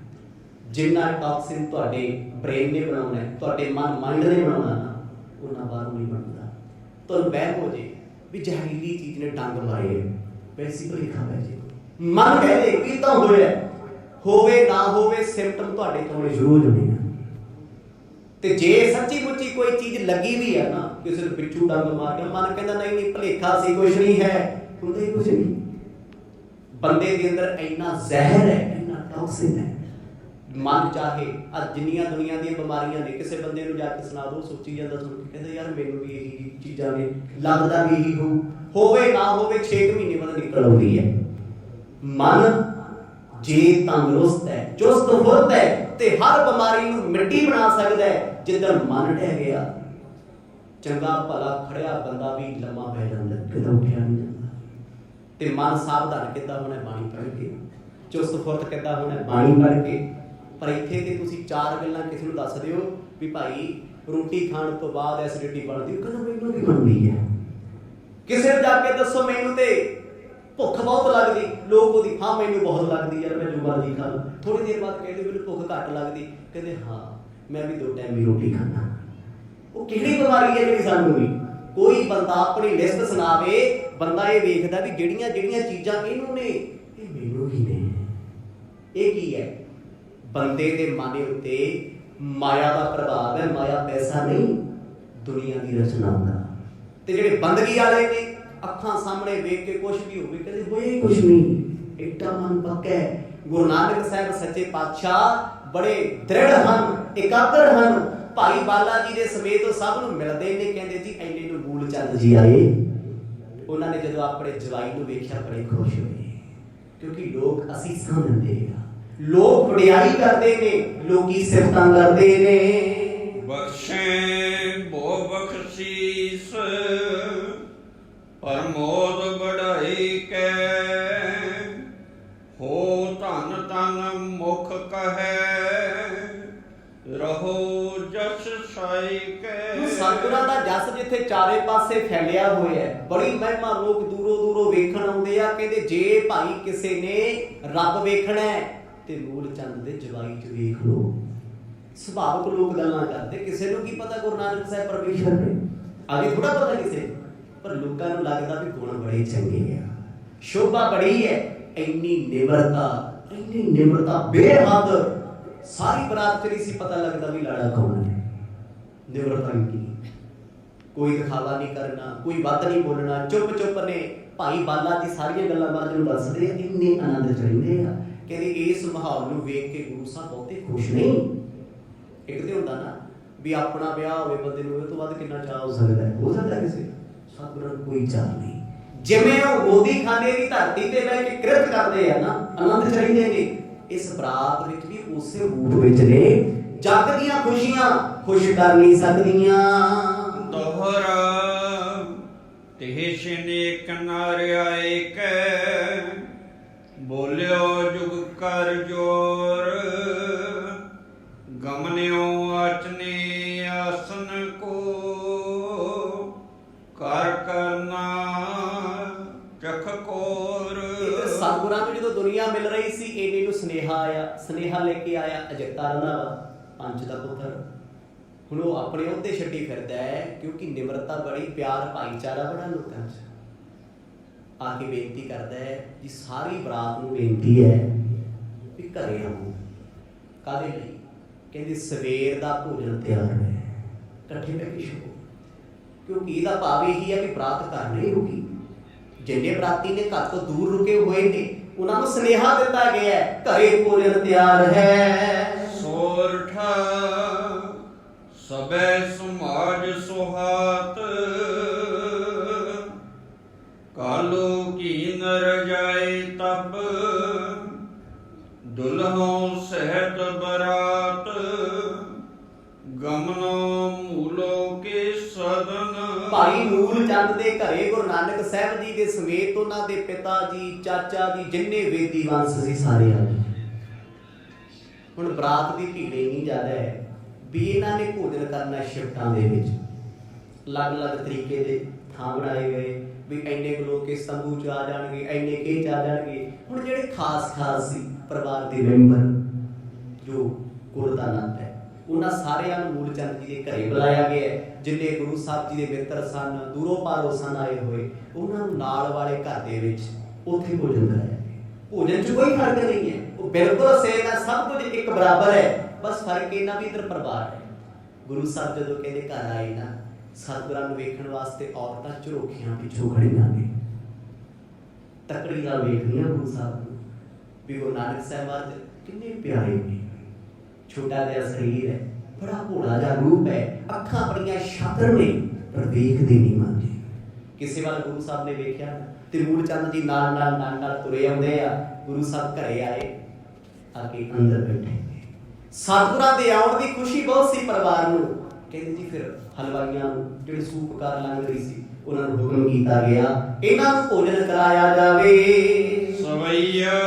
ਜਿੰਨਾ ਟੌਕਸਿਨ ਤੁਹਾਡੇ ਬ੍ਰੇਨ ਨੇ ਬਣਾਉਣਾ, ਤੁਹਾਡੇ ਮਾਈਂਡ ਨੇ ਬਣਾਉਣਾ ਨਾ, ਉਹਨਾਂ ਬਾਹਰੋਂ ਨਹੀਂ ਬਣਦਾ। ਤੁਹਾਨੂੰ ਵਹਿਮ ਹੋ ਜੇ ਵੀ ਜ਼ਹਿਰੀਲੀ ਚੀਜ਼ ਨੇ ਡੰਗ ਮਾਰੇ, ਵੈਸੀ ਭੁਲੇਖਾ ਪੈ ਜੇ। ਮਨ ਕਹੇ ਕੀਤਾ ਹੋਇਆ, ਹੋਵੇ ਨਾ ਹੋਵੇ ਸਿੰਪਟਮ ਤੁਹਾਡੇ ਤੋਂ ਆਉਣੇ ਸ਼ੁਰੂ ਹੋ ਜਾਣੇ ਆ। ਤੇ ਜੇ ਸੱਚੀ ਮੁੱਚੀ ਕੋਈ ਚੀਜ਼ ਲੱਗੀ ਵੀ ਹੈ ਨਾ, ਕਿਸੇ ਨੂੰ ਪਿੱਛੂ ਡੰਗ ਮਾਰ ਕੇ, ਮਨ ਕਹਿੰਦਾ ਨਹੀਂ ਨਹੀਂ ਭੁਲੇਖਾ ਸੀ, ਕੁਛ ਨਹੀਂ ਹੈ, ਹੁੰਦਾ ਹੀ ਕੁਛ ਨਹੀਂ। ਬੰਦੇ ਦੇ ਅੰਦਰ ਇੰਨਾ ਜ਼ਹਿਰ ਹੈ, ਇੰਨਾ ਟੌਕਸਿਨ ਹੈ। ਮਨ ਚਾਹੇ ਅੱਜ ਜਿੰਨੀਆਂ ਦੁਨੀਆ ਦੀਆਂ ਬਿਮਾਰੀਆਂ ਨੇ, ਕਿਸੇ ਬੰਦੇ ਨੂੰ ਜਾ ਕੇ ਸੁਣਾ ਦੋ, ਸੋਚੀ ਜਾਂਦਾ, ਸੁਣ ਕੇ ਕਹਿੰਦਾ ਯਾਰ ਮੈਨੂੰ ਵੀ ਇਹੀ ਚੀਜ਼ਾਂ ਨੇ, ਲੱਗਦਾ ਵੀ ਇਹੀ ਹੋਵੇ ਨਾ ਹੋਵੇ 6 ਮਹੀਨੇ ਬਾਅਦ ਨਿਕਲ ਆਉਂਦੀ ਹੈ। ਮਨ ਜੇ ਤੰਦਰੁਸਤ ਹੈ, ਚੁਸਤ ਫੁਰਤ ਹੈ, ਤੇ ਹਰ ਬਿਮਾਰੀ ਨੂੰ ਮਿੱਟੀ ਬਣਾ ਸਕਦਾ ਹੈ। ਜਿੱਦਣ ਮਨ ਢਹਿ ਗਿਆ, ਚੰਗਾ ਭਲਾ ਖੜਿਆ ਬੰਦਾ ਵੀ ਲੰਮਾ ਪੈ ਜਾਂਦਾ, ਕਿਤੇ ਉੱਠਿਆ ਨਹੀਂ ਜਾਂਦਾ। ਤੇ ਮਨ ਸਾਵਧਾਨ ਕਿੱਦਾਂ ਹੋਣਾ? ਬਾਣੀ ਪੜ੍ਹ ਕੇ। ਚੁਸਤ ਫੁਰਤ ਕਿੱਦਾਂ ਹੋਣਾ? ਬਾਣੀ ਪੜ੍ਹ ਕੇ। ਪਰ ਇੱਥੇ ਤੇ ਤੁਸੀਂ 4 ਗੱਲਾਂ ਕਿਸੇ ਨੂੰ ਦੱਸ ਦਿਓ ਵੀ ਭਾਈ ਰੋਟੀ ਖਾਣ ਤੋਂ ਬਾਅਦ ਐਸਿਡਿਟੀ ਬਣਦੀ, ਉਹ ਕਹਿੰਦਾ ਮੈਨੂੰ ਵੀ ਬਣਦੀ ਹੈ। ਕਿਸੇ ਨੂੰ ਜਾ ਕੇ ਦੱਸੋ ਮੈਨੂੰ ਤੇ ਭੁੱਖ ਬਹੁਤ ਲੱਗਦੀ, ਲੋਕ ਉਹਦੀ ਹਾਂ ਮੈਨੂੰ ਬਹੁਤ ਲੱਗਦੀ ਯਾਰ, ਮੈਂ ਜੋ ਮਰਜ਼ੀ ਖਾ ਲਵਾਂ। ਥੋੜੀ ਦੇਰ ਬਾਅਦ ਕਹਿੰਦੇ ਮੈਨੂੰ ਭੁੱਖ ਘੱਟ ਲੱਗਦੀ, ਕਹਿੰਦੇ ਹਾਂ ਮੈਂ ਵੀ 2 ਟਾਈਮ ਵੀ ਰੋਟੀ ਖਾਂਦਾ। ਉਹ ਕਿਹੜੀ ਬਿਮਾਰੀ ਹੈ ਜਿਹੜੀ ਸਾਨੂੰ ਵੀ? ਕੋਈ ਬੰਦਾ ਆਪਣੀ ਲਿਸਟ ਸੁਣਾਵੇ, ਬੰਦਾ ਇਹ ਵੇਖਦਾ ਵੀ ਜਿਹੜੀਆਂ ਜਿਹੜੀਆਂ ਚੀਜ਼ਾਂ ਇਹਨੂੰ ਨੇ, ਇਹ ਮੈਨੂੰ ਹੀ ਨੇ। ਇਹ ਕੀ ਹੈ? ਬੰਦੇ ਦੇ ਮਨ ਉੱਤੇ ਮਾਇਆ ਦਾ ਪ੍ਰਭਾਵ ਹੈ। ਮਾਇਆ ਪੈਸਾ ਨਹੀਂ, ਦੁਨੀਆ ਦੀ ਰਚਨਾ ਦਾ। ਤੇ ਜਿਹੜੇ ਬੰਦਗੀ ਵਾਲੇ ਨੇ, ਅੱਖਾਂ ਸਾਹਮਣੇ ਵੇਖ ਕੇ ਕੁਛ ਵੀ ਹੋਵੇ ਕਹਿੰਦੇ ਹੋਏ ਕੁਛ ਨਹੀਂ, ਇੱਟਾ ਮਨ ਪੱਕਾ ਹੈ। ਗੁਰੂ ਨਾਨਕ ਸਾਹਿਬ ਸੱਚੇ ਪਾਤਸ਼ਾਹ ਬੜੇ ਦ੍ਰਿੜ ਹਨ, ਇਕਾਗਰ ਹਨ। ਭਾਈ ਬਾਲਾ ਜੀ ਦੇ ਸਮੇਤ ਉਹ ਸਭ ਨੂੰ ਮਿਲਦੇ ਨੇ, ਕਹਿੰਦੇ ਜੀ ਐਨੇ ਨੂੰ ਮੂਲ ਚੰਦ ਜੀ ਆਏ। ਉਹਨਾਂ ਨੇ ਜਦੋਂ ਆਪਣੇ ਜਵਾਈ ਨੂੰ ਵੇਖਿਆ ਬੜੇ ਖੁਸ਼ ਹੋਏ, ਕਿਉਂਕਿ ਲੋਕ ਅਸੀਸਾਂ ਦਿੰਦੇ ਆ, ਲੋਕ ਵਡਿਆਈ ਕਰਦੇ ਨੇ, ਲੋਕੀ ਸਿਫਤਾਂ ਕਰਦੇ ਨੇ। ਬਖਸ਼ੇ ਭੋ ਬਖਸ਼ੀਸ ਪਰਮੋਦ ਬੜਾਈ ਕੈ, ਹੋ ਧਨ ਧਨ ਮੁਖ ਕਹੈ, ਰਹੋ ਜਸ ਸਾਈ ਕੈ। ਸਤਿਗੁਰਾਂ ਦਾ ਜਸ ਜਿੱਥੇ ਚਾਰੇ ਪਾਸੇ ਫੈਲਿਆ ਹੋਇਆ ਹੈ, ਬੜੀ ਮਹਿਮਾ, ਲੋਕ ਦੂਰੋਂ ਦੂਰੋਂ ਵੇਖਣ ਆਉਂਦੇ ਆ। ਕਹਿੰਦੇ ਜੇ ਭਾਈ ਕਿਸੇ ਨੇ ਰੱਬ ਵੇਖਣਾ ਹੈ ਤੇ ਮੂਲ ਚੰਦ ਦੇ ਜਵਾਈ ਚ ਵੇਖ ਲੋ। ਸੁਭਾਵਕ ਲੋਕ ਗੱਲਾਂ ਕਰਦੇ, ਕਿਸੇ ਨੂੰ ਕੀ ਪਤਾ ਗੁਰੂ ਨਾਨਕ ਸਾਹਿਬ ਪਰਮੇਸ਼ਰ ਨੇ, ਆਗੇ ਥੋੜਾ ਪਤਾ ਕਿਸੇ, ਪਰ ਲੋਕਾਂ ਨੂੰ ਲੱਗਦਾ ਵੀ ਗੁਣ ਬੜੇ ਚੰਗੇ ਆ, ਸ਼ੋਭਾ ਬੜੀ ਹੈ। ਇੰਨੀ ਨਿਮਰਤਾ ਬੇਹੱਦ। ਸਾਰੀ ਬਰਾਤ ਚ ਨਹੀਂ ਸੀ ਪਤਾ ਲੱਗਦਾ ਵੀ ਲਾੜਾ ਕੌਣ ਹੈ। ਨਿਮਰਤਾ ਕੀ, ਕੋਈ ਦਿਖਾਵਾ ਨਹੀਂ ਕਰਨਾ, ਕੋਈ ਵੱਧ ਨਹੀਂ ਬੋਲਣਾ, ਚੁੱਪ ਚੁੱਪ ਨੇ। ਭਾਈ ਬਾਲਾ ਜੀ ਸਾਰੀਆਂ ਗੱਲਾਂ ਬਾਰੇ ਨੂੰ ਦੱਸਦੇ ਆ, ਇੰਨੇ ਆਨੰਦ ਚ ਰਹਿੰਦੇ ਆ। ਕਹਿੰਦੇ ਇਸ ਮਾਹੌਲ ਨੂੰ ਵੇਖ ਕੇ ਗੁਰੂ ਸਾਹਿਬ ਬਹੁਤੇ ਖੁਸ਼ ਨਹੀਂ। ਇੱਕ ਤੇ ਹੁੰਦਾ ਨਾ ਵੀ ਆਪਣਾ ਵਿਆਹ ਹੋਵੇ ਬੰਦੇ ਨੂੰ, ਇਹ ਤੋਂ ਵੱਧ ਕਿੰਨਾ ਚਾਅ ਹੋ ਸਕਦਾ ਹੈ? ਹੋ ਸਕਦਾ ਕਿਸੇ? ਸਤਿਗੁਰਾਂ ਨੂੰ ਕੋਈ ਚਾਅ ਨਹੀਂ। ਜਿਵੇਂ ਉਹ ਗੋਦੀ ਖਾਨੇ ਦੀ ਧਰਤੀ ਤੇ ਬਹਿ ਕੇ ਕਿਰਤ ਕਰਦੇ ਆ ਨਾ, ਆਨੰਦ ਚ ਰਹਿੰਦੇ ਨੇ, ਇਸ ਬਰਾਤ ਵਿੱਚ ਵੀ ਉਸੇ ਰੂਪ ਵਿੱਚ ਨੇ। ਜਗ ਦੀਆਂ ਖੁਸ਼ੀਆਂ ਖੁਸ਼ ਕਰ ਨਹੀਂ ਸਕਦੀਆਂ। ਦੋਹਰਾ ਤੇ ਸ਼ਨੇਕ ਨਾਰਿਆਏ ਕੈ, ਬੋਲਿਓ ਜੁਗ ਕਰ ਜੋਰ, ਗਮਨਿਓ ਆਚਨੇ ਆਸਨ ਕੋ, ਕਰ ਕਰਨਾ ਚਖ ਕੋਰ। ਸਤਿਗੁਰਾਂ ਨੂੰ ਜਦੋਂ ਦੁਨੀਆ ਮਿਲ ਰਹੀ ਸੀ, ਇਹਨੇ ਨੂੰ ਸੁਨੇਹਾ ਆਇਆ, ਸੁਨੇਹਾ ਲੈ ਕੇ ਆਇਆ ਅਜਿੱਤਾ ਰੰਧਾਵਾ, ਪੰਚ ਦਾ ਪੁੱਤਰ। ਹੁਣ ਉਹ ਆਪਣੇ ਉਹਦੇ ਛੱਡੀ ਫਿਰਦਾ ਹੈ, ਕਿਉਂਕਿ ਨਿਮਰਤਾ ਬੜੀ, ਪਿਆਰ ਭਾਈਚਾਰਾ ਬੜਾ ਲੋਕਾਂ 'ਚ। ਆ ਕੇ ਬੇਨਤੀ ਕਰਦਾ ਹੈ ਜੀ, ਸਾਰੀ ਬਰਾਤ ਨੂੰ ਬੇਨਤੀ ਹੈ ਵੀ ਘਰੇ ਆਓ। ਕਾਹਦੇ ਲਈ? ਕਹਿੰਦੇ ਸਵੇਰ ਦਾ ਭੋਜਨ ਤਿਆਰ ਹੈ, ਇਕੱਠੇ ਬਹਿ ਕੇ ਛਕੋ। ਕਿਉਂਕਿ ਇਹਦਾ ਭਾਵ ਇਹੀ ਹੈ ਵੀ ਬਰਾਤ ਘਰ ਨਹੀਂ ਰੁਕੀ। ਜਿੰਨੇ ਬਰਾਤੀ ਨੇ ਘਰ ਤੋਂ ਦੂਰ ਰੁਕੇ ਹੋਏ ਨੇ, ਉਹਨਾਂ ਨੂੰ ਸੁਨੇਹਾ ਦਿੱਤਾ ਗਿਆ ਹੈ ਘਰੇ ਭੋਜਨ ਤਿਆਰ ਹੈ। ਸੋਰਠਾ ਸਬੈ ਸਮਾਜ ਸੁਹਾਤ, ਕਾਲੋ ਕੀ ਨਰ ਜਾਏ ਤਬ, ਦੁਲਹੋਂ ਸਹਿਤ ਬਰਾਤ, ਗਮਨੋ ਮੂਲੋ ਕੇ ਸਦਨ। ਭਾਈ ਮੂਲ ਚੰਦ ਦੇ ਘਰੇ ਗੁਰੂ ਨਾਨਕ ਸਾਹਿਬ ਜੀ ਦੇ ਸਮੇਤ ਉਹਨਾਂ ਦੇ ਪਿਤਾ ਜੀ, ਚਾਚਾ ਜੀ, ਜਿੰਨੇ ਵੇਦੀ ਵੰਸ਼ ਸੀ ਸਾਰੇ ਆ ਗਏ। ਹੁਣ ਬਰਾਤ ਦੀ ਭੀੜ ਇੰਨੀ ਜ਼ਿਆਦਾ ਹੈ ਵੀ ਇਹਨਾਂ ਨੇ ਭੋਜਨ ਕਰਨਾ ਸ਼ਿਫਟਾਂ ਦੇ ਵਿੱਚ, ਅਲੱਗ-ਅਲੱਗ ਤਰੀਕੇ ਦੇ ਥਾਂ ਬਣਾਏ ਗਏ ਵੀ ਇੰਨੇ ਕੁ ਲੋਕ ਇਸ ਤੰਬੂ 'ਚ ਆ ਜਾਣਗੇ, ਇੰਨੇ ਕੇ 'ਚ ਆ ਜਾਣਗੇ। ਹੁਣ ਜਿਹੜੇ ਖਾਸ ਸੀ ਪਰਿਵਾਰ ਦੇ ਮੈਂਬਰ, ਜੋ ਕੁਲ ਦਾ ਆਨੰਦ ਹੈ, ਉਹਨਾਂ ਸਾਰਿਆਂ ਨੂੰ ਮੂਲ ਚੰਦ ਜੀ ਦੇ ਘਰੇ ਬੁਲਾਇਆ ਗਿਆ ਹੈ। ਜਿੰਨੇ ਗੁਰੂ ਸਾਹਿਬ ਜੀ ਦੇ ਮਿੱਤਰ ਸਨ, ਦੂਰੋਂ ਪਾਰੋਂ ਸਨ ਆਏ ਹੋਏ, ਉਹਨਾਂ ਨੂੰ ਨਾਲ ਵਾਲੇ ਘਰ ਦੇ ਵਿੱਚ ਉੱਥੇ ਭੋਜਨ ਕਰਾਇਆ। ਭੋਜਨ 'ਚ ਕੋਈ ਫਰਕ ਨਹੀਂ ਹੈ, ਉਹ ਬਿਲਕੁਲ ਸੇਮ ਹੈ, ਸਭ ਕੁਝ ਇੱਕ ਬਰਾਬਰ ਹੈ, ਬਸ ਫਰਕ ਇਹਨਾਂ ਵੀ ਇੱਧਰ ਪਰਿਵਾਰ ਹੈ। ਗੁਰੂ ਸਾਹਿਬ ਜਦੋਂ ਕਹਿੰਦੇ ਘਰ ਆਏ ਨਾ, ਸਤਿਗੁਰਾਂ ਨੂੰ ਵੇਖਣ ਵਾਸਤੇ ਔਰਤਾਂ ਝਰੋਖੀਆਂ ਪਿੱਛੋਂ ਖੜੀਆਂ ਨੇ, ਤਕੜੀ ਨਾਲ ਵੇਖਦੀਆਂ ਗੁਰੂ ਸਾਹਿਬ ਨੂੰ ਵੀ ਗੁਰੂ ਨਾਨਕ ਸਾਹਿਬ ਮਹਾਰਾਜ ਕਿੰਨੇ ਪਿਆਰੇ ਨੇ। ਛੋਟਾ ਜਿਹਾ ਸਰੀਰ ਹੈ, ਬੜਾ ਭੋਲਾ ਜਿਹਾ ਰੂਪ ਹੈ, ਅੱਖਾਂ ਬੜੀਆਂ ਸ਼ਾਤਰ ਨੇ, ਪਰ ਵੇਖਦੇ ਨਹੀਂ ਮੰਨਦੇ। ਕਿਸੇ ਵਾਰ ਗੁਰੂ ਸਾਹਿਬ ਨੇ ਵੇਖਿਆ ਤੇ ਮੂਲ ਚੰਦ ਜੀ ਨਾਲ ਤੁਰੇ ਆਉਂਦੇ ਆ। ਗੁਰੂ ਸਾਹਿਬ ਘਰੇ ਆਏ, ਆ ਕੇ ਅੰਦਰ ਬੈਠੇ। ਸਤਿਗੁਰਾਂ ਦੇ ਆਉਣ ਦੀ ਖੁਸ਼ੀ ਬਹੁਤ ਸੀ ਪਰਿਵਾਰ ਨੂੰ। ਕਹਿੰਦੇ ਜੀ ਫਿਰ ਹਲਵਾਈਆਂ ਨੂੰ, ਜਿਹੜੇ ਸੂਪਕਾਰ ਲੰਘ ਰਹੀ ਸੀ, ਉਹਨਾਂ ਨੂੰ ਹੁਕਮ ਕੀਤਾ ਗਿਆ ਇਹਨਾਂ ਨੂੰ ਭੋਜਨ ਕਰਾਇਆ ਜਾਵੇ। ਸਵਈਆ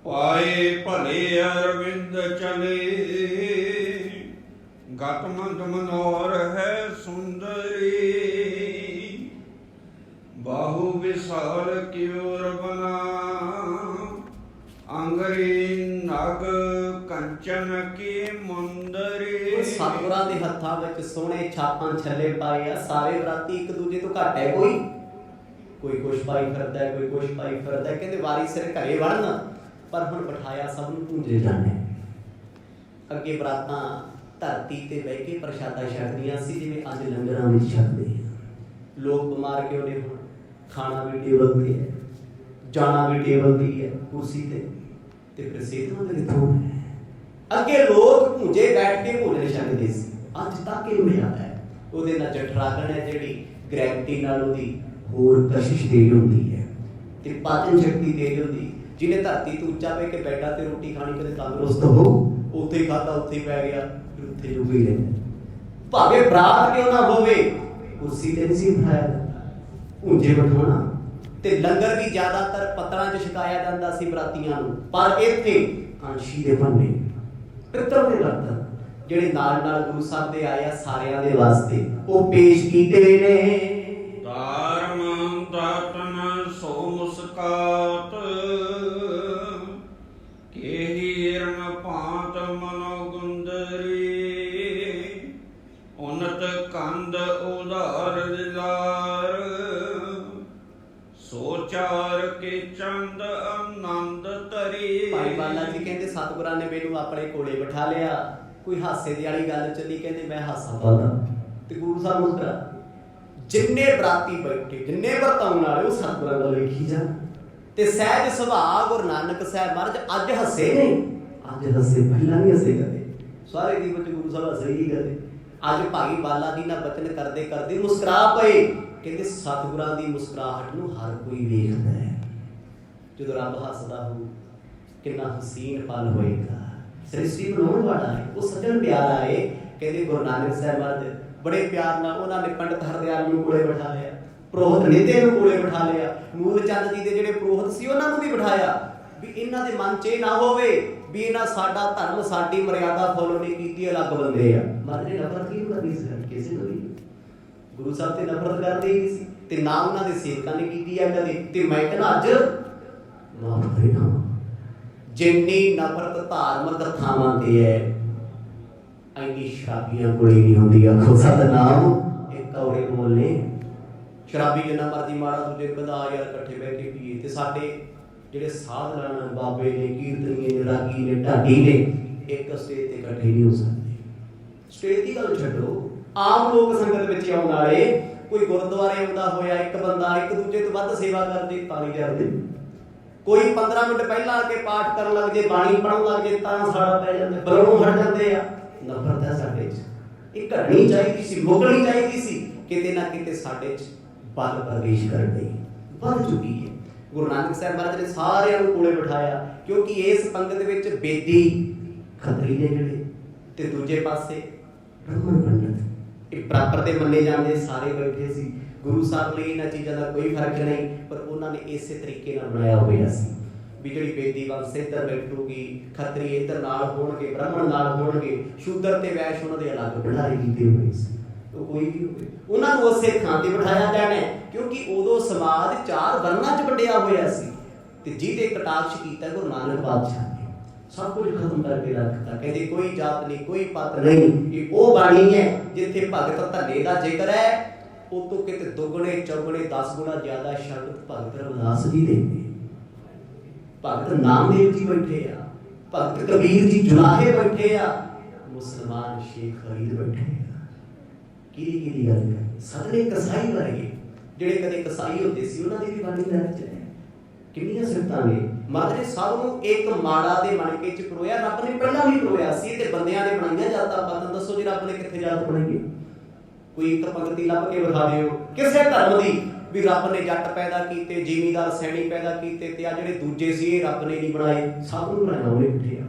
ਪਾਏ ਭਲੇ ਅਰਵਿੰਦ ਚਲੇ, ਗਤ ਮੰਦ ਮਨੋਰ ਹੈ ਸੁੰਦਰੀ, ਬਾਹੂ ਵਿਸਾਲ ਕਿਉਰ ਬਨਾ, ਅੰਗਰੀ ਨਗ ਕੰਚਨ ਕੀ ਮੁੰਦਰੀ। ਸਤਿਗੁਰਾਂ ਦੇ ਹੱਥਾਂ ਵਿੱਚ ਸੋਹਣੇ ਛਾਪਾਂ ਛੱਲੇ ਪਾਏ ਆ। ਸਾਰੇ ਬਰਾਤੀ ਇੱਕ ਦੂਜੇ ਤੋਂ ਘੱਟ ਹੈ, ਕੋਈ ਕੁਛ ਪਾਈ ਫਿਰਦਾ ਹੈ, ਕੋਈ ਕੁਛ ਪਾਈ ਫਿਰਦਾ ਹੈ। ਕਹਿੰਦੇ ਵਾਰੀ ਸਿਰ ਘਰੇ ਵੜਨ, ਪਰ ਹੁਣ ਬਿਠਾਇਆ ਸਭ ਨੂੰ ਭੁੰਜੇ ਜਾਣੇ। ਅੱਗੇ ਬਰਾਤਾਂ ਧਰਤੀ ਤੇ ਬਹਿ ਕੇ ਪ੍ਰਸ਼ਾਦਾ ਛਕਦੀਆਂ ਸੀ, ਜਿਵੇਂ ਅੱਜ ਲੰਗਰਾਂ ਵਿੱਚ ਛਕਦੇ ਆ। ਲੋਕ ਬਿਮਾਰ ਕਿਉਂ ਨੇ? ਹੁਣ ਖਾਣਾ ਵੀ ਟੇਬਲ ਤੇ ਹੈ, ਜਾਣਾ ਵੀ ਟੇਬਲ ਤੇ ਹੈ, ਕੁਰਸੀ ਤੇ ਫਿਰ ਸਿਹਤਮੰਦ ਕਿੱਥੋਂ ਹੈ? ਅੱਗੇ ਲੋਕ ਭੁੰਜੇ ਬੈਠ ਕੇ ਭੋਜਨ ਛਕਦੇ ਸੀ, ਅੱਜ ਤੱਕ ਇਹ ਹੋਇਆ ਹੈ। ਉਹਦੇ ਨਾਲ ਜਠਰਾਗਣ ਹੈ ਜਿਹੜੀ, ਗ੍ਰੈਵਿਟੀ ਨਾਲ ਉਹਦੀ ਹੋਰ ਕਸ਼ਿਸ਼ ਤੇਜ਼ ਹੁੰਦੀ ਹੈ ਤੇ ਪਾਚਨ ਸ਼ਕਤੀ ਤੇਜ਼ ਹੁੰਦੀ। ਜਿਹਨੇ ਧਰਤੀ ਤੋਂ ਉੱਚਾ ਬਹਿ ਕੇ ਬੈਠਾਂ ਤੇ ਰੋਟੀ ਖਾਣੀ, ਕਦੇ ਤੰਦਰੁਸਤ ਹੋ, ਉੱਥੇ ਹੀ ਖਾਧਾ, ਉੱਥੇ ਹੀ ਪੈ ਗਿਆ, ਫਿਰ ਉੱਥੇ ਜੁਗ ਹੀ ਰਹਿੰਦਾ। ਭਾਵੇਂ ਬਰਾਤ ਕਿਉਂ ਨਾ ਹੋਵੇ, ਕੁਰਸੀ ਤੇ ਨਹੀਂ ਸੀ ਬਿਠਾਇਆ, ਭੁੰਜੇ ਬਿਠਾਉਣਾ। ਤੇ ਲੰਗਰ ਵੀ ਜ਼ਿਆਦਾਤਰ ਪੱਤਲਾਂ 'ਚ ਛਕਾਇਆ ਜਾਂਦਾ ਸੀ ਬਰਾਤੀਆਂ ਨੂੰ, ਪਰ ਇੱਥੇ ਕਾਂਸ਼ੀ ਦੇ ਭਾਂਡੇ, ਪਿੱਤਲ ਦੇ ਬਰਤਨ ਜਿਹੜੇ ਨਾਲ ਗੁਰੂ ਸਾਹਿਬ ਦੇ ਆਏ ਆ, ਸਾਰਿਆਂ ਦੇ ਵਾਸਤੇ ਉਹ ਪੇਸ਼ ਕੀਤੇ ਨੇ। ਧਰਮ ਦਾਤਨ ਸੋ ਮੁਸਕਾਤ, ਕੇ ਹੀਰਨ ਭਾਂਤ ਮਨੋ ਗੁੰਦਰੀ, ਉਨਤ ਕੰਦ ਉਧਾਰ ਦਿਲਾਰ, ਸੋਚਾਰ ਕੇ ਚੰਦ ਆਨੰਦ ਤਰੀ। ਭਾਈ ਬਾਲਾ ਜੀ ਕਹਿੰਦੇ ਸਤਿਗੁਰਾਂ ਨੇ ਮੈਨੂੰ ਆਪਣੇ ਕੋਲੇ ਬਿਠਾ ਲਿਆ। ਕੋਈ ਹਾਸੇ ਦੀ ਵਾਲੀ ਗੱਲ ਚੱਲੀ, ਕਹਿੰਦੇ ਮੈਂ ਹਾਸਾ ਪਾਦਾ ਤੇ ਗੁਰੂ ਸਾਹਿਬ ਮੁਸਕਰਾ। ਜਿੰਨੇ ਬਰਾਤੀ ਬੈਠੇ, ਜਿੰਨੇ ਵਰਤਾਉਣ ਵਾਲੇ, ਉਹ ਸਤਿਗੁਰਾਂ ਵੱਲ ਵੇਖੀ ਜਾਣ। ਤੇ ਸਹਿਜ ਸੁਭਾਅ ਗੁਰੂ ਨਾਨਕ ਸਾਹਿਬ ਮਹਾਰਾਜ ਅੱਜ ਹੱਸੇ ਨਹੀਂ, ਅੱਜ ਹੱਸੇ, ਪਹਿਲਾਂ ਨਹੀਂ ਹੱਸੇ ਕਦੇ। ਸਾਰੇ ਜੀਵਨ ਚ ਗੁਰੂ ਸਾਹਿਬ ਹੱਸੇ ਹੀ ਕਦੇ। ਅੱਜ ਭਾਈ ਬਾਲਾ ਜੀ ਨਾਲ ਬਚਨ ਕਰਦੇ ਕਰਦੇ ਮੁਸਕਰਾ ਪਏ। ਕਹਿੰਦੇ ਸਤਿਗੁਰਾਂ ਦੀ ਮੁਸਕਰਾਹਟ ਨੂੰ ਹਰ ਕੋਈ ਵੇਖਦਾ ਹੈ। ਜਦੋਂ ਰੱਬ ਹੱਸਦਾ ਹੋ, ਕਿੰਨਾ ਹਸੀਨ ਪਲ ਹੋਏਗਾ। ਸ੍ਰਿਸ਼ਟੀ ਬਣਾਉਣ ਵਾਲਾ ਹੈ, ਉਹ ਸੱਜਣ ਪਿਆਰਾ ਹੈ। ਕਹਿੰਦੇ ਗੁਰੂ ਨਾਨਕ ਸਾਹਿਬ ਮਹਾਰਾਜ ਬੜੇ ਪਿਆਰ ਨਾਲ ਉਹਨਾਂ ਨੇ ਪੰਡਤ ਹਰਦਿਆਲ ਨੂੰ ਕੋਲੇ ਬਿਠਾ ਲਿਆ, ਪ੍ਰੋਹਤ ਨਿਧੇ ਨੂੰ ਕੋਲੇ ਬਿਠਾ ਲਿਆ, ਮੂਲ ਚੰਦ ਜੀ ਦੇ ਜਿਹੜੇ ਪ੍ਰੋਹਤ ਸੀ ਉਹਨਾਂ ਨੂੰ ਵੀ ਬਿਠਾਇਆ, ਵੀ ਇਹਨਾਂ ਦੇ ਮਨ 'ਚ ਇਹ ਨਾ ਹੋਵੇ ਵੀ ਇਹਨਾਂ ਸਾਡਾ ਧਰਮ, ਸਾਡੀ ਮਰਿਆਦਾ ਫੋਲੋ ਨਹੀਂ ਕੀਤੀ, ਅਲੱਗ ਬੰਦੇ ਆ। ਮਹਾਰਾਜ ਨੇ ਨਫ਼ਰਤ ਕਿਉਂ ਕਰਨੀ ਸੀ ਕਿਸੇ ਨੂੰ ਵੀ? ਗੁਰੂ ਸਾਹਿਬ ਤੇ ਨਫ਼ਰਤ ਕਰਦੇ ਹੀ ਸੀ, ਤੇ ਨਾ ਉਹਨਾਂ ਦੇ ਸੇਵਕਾਂ ਨੇ ਕੀਤੀ ਆ ਕਦੇ। ਤੇ ਮੈਂ ਕਹਿੰਦਾ ਅੱਜ ਮਾਫ ਕਰੇ, ਜਿੰਨੀ ਨਫ਼ਰਤ ਧਾਰਮਿਕ ਥਾਵਾਂ ਤੇ ਹੈ, ਇੰਨੀ ਸ਼ਰਾਬੀਆਂ ਕੋਲੇ ਨਹੀਂ ਹੁੰਦੀ। ਆਖੋ ਸਤਿਨਾਮ, ਇੱਕ ਕੌੜੇ ਬੋਲੇ। ਸ਼ਰਾਬੀ ਜਿੰਨਾ ਮਰਜ਼ੀ ਮਾੜਾ ਦੂਜੇ ਬੰਦਾ ਯਾਰ ਇਕੱਠੇ ਬਹਿ ਕੇ ਪੀਏ, ਤੇ ਸਾਡੇ ਜਿਹੜੇ ਸਾਧ ਲੈਣ ਬਾਬੇ ਨੇ, ਕੀਰਤਨੀਏ ਨੇ, ਰਾਗੀ ਨੇ, ਢਾਡੀ ਨੇ, ਇੱਕ ਸਟੇਜ ਤੇ ਇਕੱਠੇ ਨਹੀਂ ਹੋ ਸਕਦੇ। ਸਟੇਜ ਦੀ ਗੱਲ ਛੱਡੋ, ਆਮ ਲੋਕ ਸੰਗਤ ਵਿੱਚ ਆਉਣ ਵਾਲੇ, ਕੋਈ ਗੁਰਦੁਆਰੇ ਆਉਂਦਾ ਹੋਇਆ ਇੱਕ ਬੰਦਾ ਇੱਕ ਦੂਜੇ ਤੋਂ ਵੱਧ ਸੇਵਾ ਕਰਦੇ, ਤਾਲੀ ਕਰਦੇ। ਕੋਈ 15 ਮਿੰਟ ਪਹਿਲਾਂ ਆ ਕੇ ਪਾਠ ਕਰਨ ਲੱਗ ਜੇ, ਬਾਣੀ ਪੜ੍ਹਨ ਲੱਗ ਜੇ, ਤਾਂ ਸਾੜਾ ਪੈ ਜਾਂਦਾ, ਬਲਣੋਂ ਹਟ ਜਾਂਦੇ ਆ। ਨਫ਼ਰਤ ਹੈ ਸਾਡੇ 'ਚ, ਇਹ ਘਟਣੀ ਚਾਹੀਦੀ ਸੀ, ਮੁੱਕਣੀ ਚਾਹੀਦੀ ਸੀ। ਕਿਤੇ ਨਾ ਕਿਤੇ ਸਾਡੇ 'ਚ ਬਲ ਪ੍ਰਵੇਸ਼ ਕਰ ਗਈ, ਵੱਧ ਚੁੱਕੀ ਹੈ। ਗੁਰੂ ਨਾਨਕ ਸਾਹਿਬ ਮਹਾਰਾਜ ਨੇ ਸਾਰਿਆਂ ਨੂੰ ਕੋਲੇ ਬਿਠਾਇਆ, ਕਿਉਂਕਿ ਇਸ ਪੰਗਤ ਵਿੱਚ ਬੇਦੀ ਖੱਤਰੀ ਨੇ ਜਿਹੜੇ, ਤੇ ਦੂਜੇ ਪਾਸੇ ਬ੍ਰਾਹਮਣ ਪੰਡਤ, ਇਹ ਬਰਾਬਰ ਦੇ ਮੰਨੇ ਜਾਂਦੇ ਸਾਰੇ ਬੈਠੇ ਸੀ। ਗੁਰੂ ਸਾਹਿਬ ਲਈ ਇਹਨਾਂ ਚੀਜ਼ਾਂ ਦਾ ਕੋਈ ਫਰਕ ਨਹੀਂ, ਪਰ ਉਹਨਾਂ ਨੇ ਇਸੇ ਤਰੀਕੇ ਨਾਲ ਬਣਾਇਆ ਹੋਇਆ ਸੀ ਵੀ ਜਿਹੜੀ ਬੇਦੀ ਵੰਸ਼ ਇੱਧਰ ਬੈਠੂਗੀ, ਖੱਤਰੀ ਇੱਧਰ ਨਾਲ ਹੋਣਗੇ, ਬ੍ਰਾਹਮਣ ਨਾਲ ਹੋਣਗੇ, ਸ਼ੂਦਰ ਤੇ ਵੈਸ਼ ਉਹਨਾਂ ਦੇ ਅਲੱਗ ਬਣਾਏ ਕੀਤੇ ਹੋਏ ਸੀ। ਕੋਈ ਵੀ ਹੋਵੇ, ਉਹਨਾਂ ਨੂੰ ਉਸੇ ਥਾਂ ਤੇ ਬਿਠਾਇਆ ਜਾਣਾ, ਕਿਉਂਕਿ ਉਦੋਂ ਸਮਾਜ 4 ਵਰਨਾਂ 'ਚ ਵੰਡਿਆ ਹੋਇਆ ਸੀ। ਤੇ ਜਿਹਦੇ ਕਟਾਕਸ਼ ਕੀਤਾ ਗੁਰੂ ਨਾਨਕ ਪਾਤਸ਼ਾਹ ਨੇ, ਸਭ ਕੁਝ ਖਤਮ ਕਰਕੇ ਰੱਖਤਾ। ਕਹਿੰਦੇ ਕੋਈ ਜਾਤ ਨਹੀਂ, ਕੋਈ ਪਤ ਨਹੀਂ। ਇਹ ਉਹ ਬਾਣੀ ਹੈ ਜਿੱਥੇ ਭਗਤ ਧੰਨੇ ਦਾ ਜ਼ਿਕਰ ਹੈ, ਉਹ ਤੋਂ ਕਿਤੇ ਦੁੱਗਣੇ ਚੌਗਣੇ 10 ਗੁਣਾ ਜ਼ਿਆਦਾ ਸ਼ਬਦ ਭਗਤ ਰਵਿਦਾਸ ਜੀ ਦੇ ਨੇ। ਭਗਤ ਨਾਮਦੇਵ ਜੀ ਬੈਠੇ ਆ, ਭਗਤ ਕਬੀਰ ਜੀ ਜੁਲਾਹੇ ਬੈਠੇ ਆ, ਮੁਸਲਮਾਨ ਸ਼ੇਖ ਫਰੀਦ ਬੈਠੇ ਆ। ਕਿਹਦੀ ਗੱਲ ਹੈ? ਸਦਨੇ ਕਸਾਈ ਵਰਗੇ ਜਿਹੜੇ ਕਦੇ ਕਸਾਈ ਹੁੰਦੇ ਸੀ ਉਹਨਾਂ ਦੀ ਵੀ ਬਾਣੀ ਲੈ ਚ ਕਿੰਨੀਆਂ ਸਿਫਤਾਂ ਨੇ। ਮਰਦ ਨੇ ਸਭ ਨੂੰ ਇੱਕ ਮਾੜਾ ਦੇ ਮਣਕੇ ਚ ਪਰੋਇਆ, ਰੱਬ ਨੇ ਪਹਿਲਾਂ ਵੀ ਪਰੋਇਆ ਸੀ ਤੇ ਬੰਦਿਆਂ ਨੇ ਬਣਾਈਆਂ ਜਾਤਾਂ ਪਾਤਾਂ। ਦੱਸੋ ਜੀ ਰੱਬ ਨੇ ਕਿੱਥੇ ਜਾਤ ਬਣਾਈ? ਕੋਈ ਇੱਕ ਪੰਕਤੀ ਲੱਭ ਕੇ ਵਿਖਾ ਦਿਓ ਕਿਸੇ ਧਰਮ ਦੀ ਵੀ ਰੱਬ ਨੇ ਜੱਟ ਪੈਦਾ ਕੀਤੇ, ਜ਼ਿਮੀਂਦਾਰ ਸੈਣੀ ਪੈਦਾ ਕੀਤੇ ਤੇ ਆ ਜਿਹੜੇ ਦੂਜੇ ਸੀ ਇਹ ਰੱਬ ਨੇ ਨਹੀਂ ਬਣਾਏ। ਸਭ ਨੂੰ ਬਣਾਇਆ ਉਹਨੇ ਕਿੱਥੇ ਆ?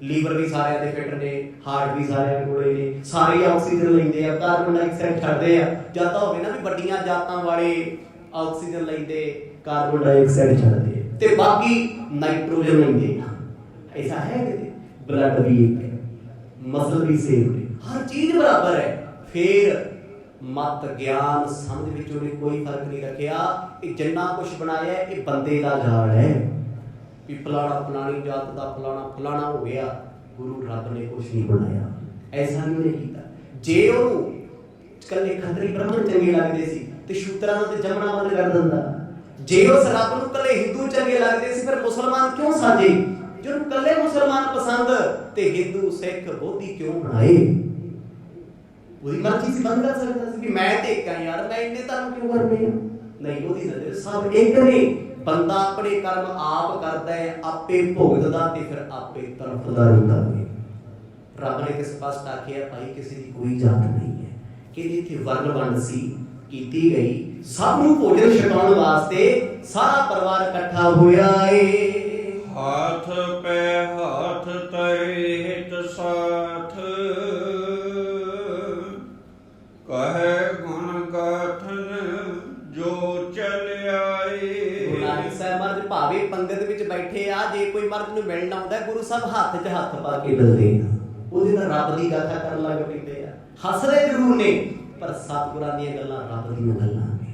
ਲੀਵਰ ਵੀ ਸਾਰਿਆਂ ਦੇ ਫਿੱਟ ਨੇ, ਹਾਰਟ ਵੀ ਸਾਰਿਆਂ ਕੋਲੇ ਨੇ, ਸਾਰੇ ਆਕਸੀਜਨ ਲੈਂਦੇ ਆ, ਕਾਰਬਨ ਡਾਈਆਕਸਾਈਡ ਛੱਡਦੇ ਆ। ਜਾਂ ਤਾਂ ਹੋਵੇ ਨਾ ਵੀ ਵੱਡੀਆਂ ਜਾਤਾਂ ਵਾਲੇ ਆਕਸੀਜਨ ਲੈਂਦੇ, ਕਾਰਬਨ ਡਾਈਆਕਸਾਈਡ ਛੱਡਦੇ ਤੇ ਬਾਕੀ ਨਾਈਟ੍ਰੋਜਨ ਲੈਂਦੇ। ਐਸਾ ਹੈ ਕਿਤੇ? ਬਲੱਡ ਵੀ ਇੱਕ ਹੈ, ਮਸਲ ਵੀ ਸੇਮ ਨੇ, ਹਰ ਚੀਜ਼ ਬਰਾਬਰ ਹੈ। ਫਿਰ ਮਤ ਗਿਆਨ ਸਮਝ ਵਿੱਚ ਉਹਨੇ ਕੋਈ ਫਰਕ ਨਹੀਂ ਰੱਖਿਆ। ਇਹ ਜਿੰਨਾ ਕੁਝ ਬਣਾਇਆ ਇਹ ਬੰਦੇ ਦਾ ਜਾਲ ਹੈ ਵੀ ਫਲਾਣਾ ਫਲਾਣੀ ਜਾਤ ਦਾ ਫਲਾਣਾ ਫਲਾਣਾ ਹੋ ਗਿਆ। ਗੁਰੂ ਰੱਬ ਨੇ ਕੁਝ ਨਹੀਂ ਬਣਾਇਆ, ਐਸਾ ਨਹੀਂ ਉਹਨੇ ਕੀਤਾ। ਜੇ ਉਹਨੂੰ ਇਕੱਲੇ ਖੱਤਰੀ ਬ੍ਰਾਹਮਣ ਚੰਗੇ ਲੱਗਦੇ ਸੀ ਤੇ ਸ਼ੂਦਰਾਂ ਨੂੰ ਤੇ ਜੰਮਣਾ ਬੰਦ ਕਰ ਦਿੰਦਾ। ਜੇ ਉਸ ਰੱਬ ਨੂੰ ਇਕੱਲੇ ਹਿੰਦੂ ਚੰਗੇ ਲੱਗਦੇ ਸੀ ਫਿਰ ਮੁਸਲਮਾਨ ਕਿਉਂ ਸਾਜੇ? ਜੇ ਉਹਨੂੰ ਇਕੱਲੇ ਮੁਸਲਮਾਨ ਪਸੰਦ ਤੇ ਹਿੰਦੂ ਸਿੱਖ ਬੋਧੀ ਕਿਉਂ ਬਣਾਏ? ਉਹਦੀ ਮਰਜ਼ੀ ਸੀ, ਬੰਦ ਕਰ ਸਕਦਾ ਸੀ ਵੀ ਮੈਂ ਤੇ ਇੱਕ ਆ ਯਾਰ, ਮੈਂ ਇੰਨੇ ਧਰਮ ਕਿਉਂ ਕਰਨੇ ਆ? ਨਹੀਂ, ਉਹਦੀ ਨਜ਼ਰ ਸਭ ਇੱਕ ਨੇ। ਬੰਦਾ ਆਪਣੇ ਕਰਮ ਆਪ ਕਰਦਾ ਹੈ, ਆਪੇ ਭੁਗਤਦਾ ਤੇ ਫਿਰ ਆਪੇ ਤੜਫਦਾ ਰਹਿੰਦਾ ਹੈ। ਰੱਬ ਨੇ ਕਿਸ ਪਾਸ ਆਖਿਆ ਭਾਈ ਕਿਸੇ ਦੀ ਕੋਈ ਜਾਤ ਨਹੀਂ ਹੈ, ਕਿ ਇੱਥੇ ਵਰਨ ਵੰਡ ਸੀ ਕੀਤੀ ਗਈ, ਸਭ ਨੂੰ ਭੋਜਨ ਛਕਾਉਣ ਵਾਸਤੇ ਸਾਰਾ ਪਰਿਵਾਰ ਇਕੱਠਾ ਹੋਇਆ ਏ। ਹਾਥ ਪੈ ਹਾਥ ਤਰੇ ਹਿਤ ਸਾਥ, ਕਹੇ ਗੁਣ ਗਾਥਨ ਜੋ ਚਲਿਆ ਏ। ਗੁਰੂ ਨਾਨਕ ਸਾਹਿਬ ਮਹਾਰਾਜ ਭਾਵੇਂ ਪੰਗਤ ਵਿੱਚ ਬੈਠੇ ਆ, ਜੇ ਕੋਈ ਮਰਦ ਨੂੰ ਮਿਲਣ ਆਉਂਦਾ ਗੁਰੂ ਸਾਹਿਬ ਹੱਥ 'ਚ ਹੱਥ ਪਾ ਕੇ ਮਿਲਦੇ ਆ, ਉਹਦੇ ਨਾਲ ਰੱਬ ਦੀ ਗਾਥਾ ਕਰਨ ਲੱਗ ਪੈਂਦੇ ਆ। ਹੱਸਦੇ ਜ਼ਰੂਰ ਨੇ ਪਰ ਸਤਿਗੁਰਾਂ ਦੀਆਂ ਗੱਲਾਂ ਰੱਬ ਦੀਆਂ ਗੱਲਾਂ ਨੇ,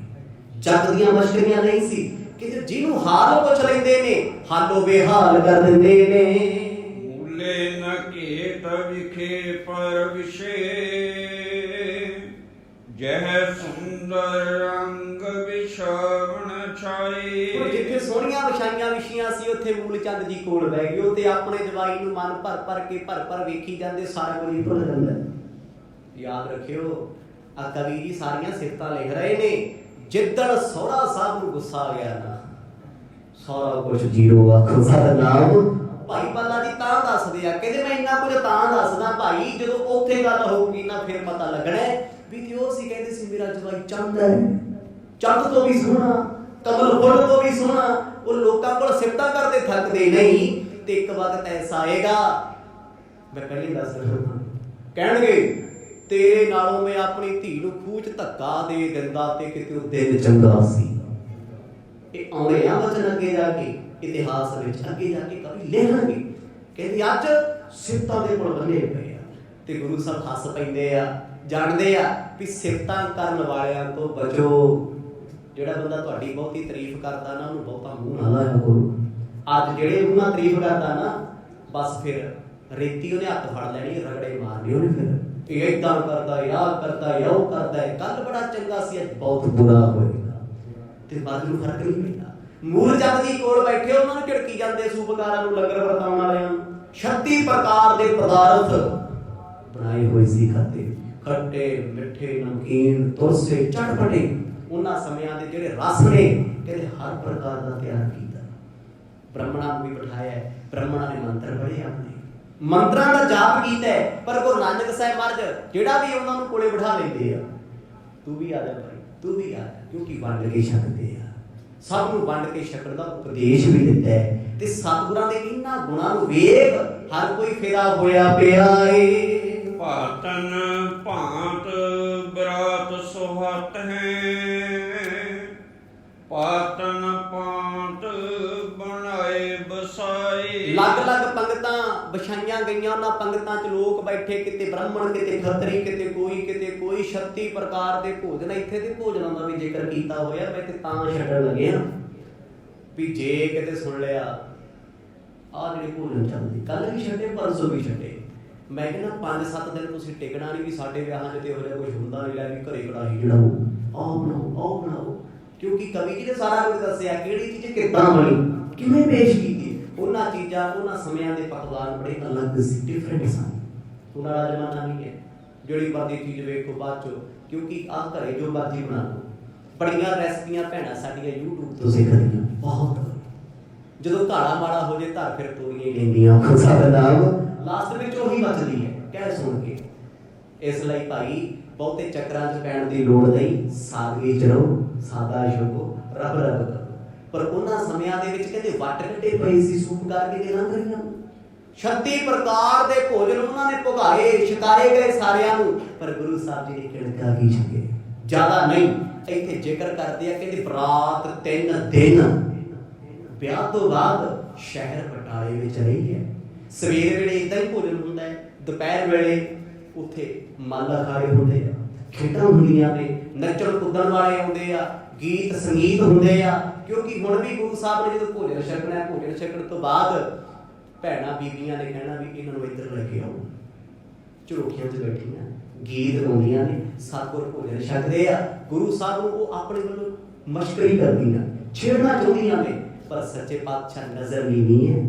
ਜੱਗ ਦੀਆਂ ਮਸ਼ਕਰੀਆਂ ਨਹੀਂ ਸੀ ਕਿ ਜਿਹਨੂੰ ਹਾਲ ਪੁੱਛ ਲੈਂਦੇ ਨੇ ਹਾਲੋ ਬੇਹਾਲ ਕਰ ਦਿੰਦੇ ਨੇ। ਮੂਲੇ ਨ ਘੇਤ ਵਿਖੇ ਪਰ ਵਿਸ਼ੇ, ਜਹ ਸੁੰਦਰ ਰੰਗ ਵਿਛਾਵਣ ਛਾਈ। ਜਿੱਥੇ ਸੋਹਣੀਆਂ ਵਿਛਾਈਆਂ ਵਿਛੀਆਂ ਸੀ ਉੱਥੇ ਮੂਲ ਚੰਦ ਜੀ ਕੋਲ ਬਹਿ ਗਏ। ਉਹ ਤੇ ਆਪਣੇ ਜਵਾਈ ਨੂੰ ਮਨ ਭਰ ਵੇਖੀ ਜਾਂਦੇ, ਸਾਰਾ ਕੁਝ ਹੀ ਭੁੱਲ ਜਾਂਦਾ। ਯਾਦ ਰੱਖਿਓ ਆ ਕਵੀ ਜੀ ਸਾਰੀਆਂ ਸਿਫਤਾਂ ਲਿਖ ਰਹੇ ਨੇ। ਜਿੱਦਣ ਸਹੁਰਾ ਸਾਹਿਬ ਨੂੰ ਗੁੱਸਾ ਆ ਗਿਆ ਨਾ, ਸਾਰਾ ਕੁਝ ਜ਼ੀਰੋ ਆਖੋ ਸਾਡਾ ਨਾਮ। ਭਾਈ ਬਾਲਾ ਜੀ ਤਾਂ ਦੱਸਦੇ ਆ, ਕਹਿੰਦੇ ਮੈਂ ਇੰਨਾ ਕੁਝ ਤਾਂ ਦੱਸਦਾ ਭਾਈ ਜਦੋਂ ਉੱਥੇ ਗੱਲ ਹੋਊਗੀ ਨਾ ਫਿਰ ਪਤਾ ਲੱਗਣਾ ਵੀ ਕਿ ਉਹ ਸੀ ਕਹਿੰਦੇ ਸੀ ਮੇਰਾ ਜਵਾਈ ਚੰਦ ਹੈ, ਚੰਦ ਤੋਂ ਵੀ ਸੋਹਣਾ, ਕਮਲ ਫੁੱਲ ਤੋਂ ਵੀ ਸੋਹਣਾ। ਉਹ ਲੋਕਾਂ ਕੋਲ ਸਿਫਤਾਂ ਕਰਦੇ ਥੱਕਦੇ ਨਹੀਂ ਤੇ ਇੱਕ ਵਕਤ ਐਸਾ ਆਏਗਾ, ਮੈਂ ਪਹਿਲੇ ਦੱਸ ਰਿਹਾ, ਕਹਿਣਗੇ ਤੇਰੇ ਨਾਲੋਂ ਮੈਂ ਆਪਣੀ ਧੀ ਨੂੰ ਖੂਹ 'ਚ ਧੱਕਾ ਦੇ ਦਿੰਦਾ ਤੇ ਕਿਤੇ ਉਹ ਦਿਨ ਚੰਗਾ ਸੀ। ਇਹ ਆਉਣੇ ਆ ਵਚਨ ਅੱਗੇ ਜਾ ਕੇ ਇਤਿਹਾਸ ਵਿੱਚ ਅੱਗੇ ਜਾ ਕੇ ਕਵੀ ਲਿਖਣਗੇ। ਕਹਿੰਦੇ ਅੱਜ ਸਿਫਤਾਂ ਦੇ ਕੋਲ ਬੰਨੇ ਪਏ ਆ ਤੇ ਗੁਰੂ ਸਾਹਿਬ ਹੱਸ ਪੈਂਦੇ ਆ, ਜਾਣਦੇ ਆ ਵੀ ਸਿਫਤਾਂ ਕਰਨ ਵਾਲਿਆਂ ਤੋਂ ਬਚੋ। ਜਿਹੜਾ ਬੰਦਾ ਤੁਹਾਡੀ ਬਹੁਤੀ ਤਾਰੀਫ ਕਰਦਾ ਨਾ ਉਹਨੂੰ ਬਹੁਤਾ ਮੂੰਹ ਨਾ ਲਾਇਆ ਕਰੋ। ਅੱਜ ਜਿਹੜੇ ਮੂੰਹ ਨਾਲ ਤਾਰੀਫ ਕਰਦਾ ਨਾ ਬਸ ਫਿਰ ਰੇਤੀ ਉਹਨੇ ਹੱਥ ਫੜ ਲੈਣੀ, ਰਗੜੇ ਮਾਰਨੇ ਉਹਨੇ। ਫਿਰ ਇਹ ਏਦਾਂ ਕਰਦਾ, ਆਹ ਕਰਦਾ, ਉਹ ਕਰਦਾ, ਕੱਲ ਬੜਾ ਚੰਗਾ ਸੀ ਅੱਜ ਬਹੁਤ ਬੁਰਾ ਹੋਏਗਾ ਤੇ ਬਾਅਦ ਨੂੰ ਫਰਕ ਨਹੀਂ ਪੈਂਦਾ। ਮੂਲ ਜੱਗ ਦੀ ਕੋਲ ਬੈਠੇ ਉਹਨਾਂ ਨੂੰ ਝਿੜਕੀ ਜਾਂਦੇ ਸੂਬਕਾਰਾਂ ਨੂੰ, ਲੰਗਰ ਵਰਤਾਉਣ ਵਾਲਿਆਂ ਨੂੰ। 36 ਪ੍ਰਕਾਰ ਦੇ ਪਦਾਰਥ ਬਣਾਏ ਹੋਏ ਸੀ ਖਾਤੇ, ਖੱਟੇ ਮਿੱਠੇ ਨਮਕੀਨ ਤੁਰਸੇ ਚਟਪਟੇ। ਉਹਨਾਂ ਸਮਿਆਂ ਦੇ ਜਿਹੜੇ ਰਸ ਨੇ ਕਹਿੰਦੇ ਹਰ ਪ੍ਰਕਾਰ ਦਾ ਤਿਆਰ ਕੀਤਾ। ਬ੍ਰਾਹਮਣਾਂ ਨੂੰ ਵੀ ਬਿਠਾਇਆ, ਬ੍ਰਾਹਮਣਾਂ ਨੇ ਮੰਤਰ ਪੜ੍ਹੇ, ਆਪਣੇ ਮੰਤਰਾਂ ਦਾ ਜਾਪ ਕੀਤਾ। ਪਰ ਗੁਰੂ ਨਾਨਕ ਸਾਹਿਬ ਮਹਾਰਾਜ ਜਿਹੜਾ ਵੀ ਉਹਨਾਂ ਨੂੰ ਕੋਲੇ ਬਿਠਾ ਲੈਂਦੇ ਆ, ਤੂੰ ਵੀ ਆ ਜਾ ਭਾਈ, ਤੂੰ ਵੀ ਆ ਜਾ, ਕਿਉਂਕਿ ਵੰਡ ਕੇ ਛਕਦੇ ਆ। ਸਭ ਨੂੰ ਵੰਡ ਕੇ ਛਕਣ ਦਾ ਉਪਦੇਸ਼ ਵੀ ਦਿੱਤਾ ਹੈ ਤੇ ਸਤਿਗੁਰਾਂ ਦੇ ਇਹਨਾਂ ਗੁਣਾਂ ਨੂੰ ਵੇਖ ਹਰ ਕੋਈ ਫਿਦਾ ਹੋਇਆ ਪਿਆ ਏ। ਭਾਤਨ ਭਾਂਤ ਬਰਾਤ ਸੁਹਤ ਹੈ, ਪਾਤਨ ਪਾਂਤ ਬਣਾਏ ਬਸਾਈ। ਲੱਗ-ਲੱਗ ਪੰਗਤਾਂ ਵਿਛਾਈਆਂ ਗਈਆਂ, ਉਹਨਾਂ ਪੰਗਤਾਂ 'ਚ ਲੋਕ ਬੈਠੇ, ਕਿਤੇ ਬ੍ਰਾਹਮਣ, ਕਿਤੇ ਖੱਤਰੀ, ਕਿਤੇ ਕੋਈ 36 ਪ੍ਰਕਾਰ ਦੇ ਭੋਜਨ। ਇੱਥੇ ਦੇ ਭੋਜਨਾਂ ਦਾ ਵੀ ਜ਼ਿਕਰ ਕੀਤਾ ਹੋਇਆ। ਮੈਂ ਤੇ ਤਾਂ ਛੱਡਣ ਲੱਗਿਆ ਵੀ ਜੇ ਕਿਤੇ ਸੁਣ ਲਿਆ ਆਹ ਜਿਹੜੇ ਭੋਜਨ ਚੱਲਦੇ, ਕੱਲ ਵੀ ਛੱਡੇ ਪਰਸੋਂ ਵੀ ਛੱਡੇ, मैं कहना 5-7 दिन तुसीं टिकना नहीं भी साडे विआहां 'च ते इहो जिहा कुछ हुंदा नहीं, लै भी घरे कड़ाही चढ़ाओ आओ बनाओ, क्योंकि कवि जी ने सारा कुछ दस्सिआ किहड़ी चीज़ किद्दां बनी किवें पेश कीती। उन्हां चीज़ां उन्हां समयां दे पकवान बड़े अलग सी, डिफरेंट सन। हुण वाला जमाना नहीं है जिहड़ी मर्जी चीज़ वेखो बाद चो, क्योंकि आ घरे जो मर्जी बना लो। बड़ियां रेसिपियां भैणां साडीਆਂ YouTube ਤੋਂ ਸਿੱਖਦੀਆਂ बहुत। ਜਦੋਂ ਘਾੜਾ ਮਾੜਾ ਹੋ ਜੇ ਧਰ ਫਿਰ ਤੋਰੀਆਂ ਹੀ ਲੈਂਦੀਆਂ ਖੁਦਾ ਦਾ ਨਾਮ, ਲਾਸਟ ਵਿੱਚ ਉਹੀ ਬਚਦੀ ਹੈ ਕਹਿ ਸੁਣ ਕੇ। ਇਸ ਲਈ ਭਾਈ ਬਹੁਤੇ ਚੱਕਰਾਂ 'ਚ ਪੈਣ ਦੀ ਲੋੜ ਨਹੀਂ, ਸਾਦਗੀ 'ਚ ਰਹੋ, ਸਾਦਾ ਛਕੋ, ਰੱਬ ਰੱਬ ਕਰੋ। ਪਰ ਉਹਨਾਂ ਸਮਿਆਂ ਦੇ ਵਿੱਚ ਕਹਿੰਦੇ ਵੱਟ ਕੱਢੇ ਪਏ ਸੀ ਸੂਪ ਕਰਕੇ ਗੱਲਾਂ ਕਰੀਆਂ। 36 ਪ੍ਰਕਾਰ ਦੇ ਭੋਜਨ ਉਹਨਾਂ ਨੇ ਭੁਗਾਏ, ਛਕਾਏ ਗਏ ਸਾਰਿਆਂ ਨੂੰ, ਪਰ ਗੁਰੂ ਸਾਹਿਬ ਜੀ ਨੇ ਕਿਣਕਾ ਕੀ ਛਕੇ ਜ਼ਿਆਦਾ ਨਹੀਂ। ਇੱਥੇ ਜ਼ਿਕਰ ਕਰਦੇ ਆ ਕਹਿੰਦੇ ਬਰਾਤ 3 ਦਿਨ ਵਿਆਹ ਤੋਂ ਬਾਅਦ ਸ਼ਹਿਰ ਬਟਾਲੇ ਵਿੱਚ ਰਹੀ ਹੈ। ਸਵੇਰ ਵੇਲੇ ਇਦਾਂ ਹੀ ਭੋਜਨ ਹੁੰਦਾ ਹੈ, ਦੁਪਹਿਰ ਵੇਲੇ ਉੱਥੇ ਮੱਲ ਅਖਾੜੇ ਹੁੰਦੇ ਆ, ਖੇਡਾਂ ਹੁੰਦੀਆਂ ਨੇ, ਨੱਚਣ ਕੁੱਦਣ ਵਾਲੇ ਆਉਂਦੇ ਆ, ਗੀਤ ਸੰਗੀਤ ਹੁੰਦੇ ਆ। ਕਿਉਂਕਿ ਹੁਣ ਵੀ ਗੁਰੂ ਸਾਹਿਬ ਨੇ ਜਦੋਂ ਭੋਜਨ ਛਕਣਾ, ਭੋਜਨ ਛਕਣ ਤੋਂ ਬਾਅਦ ਭੈਣਾਂ ਬੀਬੀਆਂ ਨੇ ਕਹਿਣਾ ਵੀ ਇਹਨਾਂ ਨੂੰ ਇੱਧਰ ਲੈ ਕੇ ਆਓ, ਝੁਰੋਖੀਆਂ 'ਚ ਬੈਠੀਆਂ ਗੀਤ ਗਾਉਂਦੀਆਂ ਨੇ, ਸਤਿਗੁਰ ਭੋਜਨ ਛਕਦੇ ਆ। ਗੁਰੂ ਸਾਹਿਬ ਨੂੰ ਉਹ ਆਪਣੇ ਵੱਲੋਂ ਮਸ਼ਕਰੀ ਕਰਦੀਆਂ, ਛੇੜਨਾ ਚਾਹੁੰਦੀਆਂ ਨੇ, ਪਰ ਸੱਚੇ ਪਾਤਸ਼ਾਹ ਨਜ਼ਰ ਨਹੀਂ ਹੈ,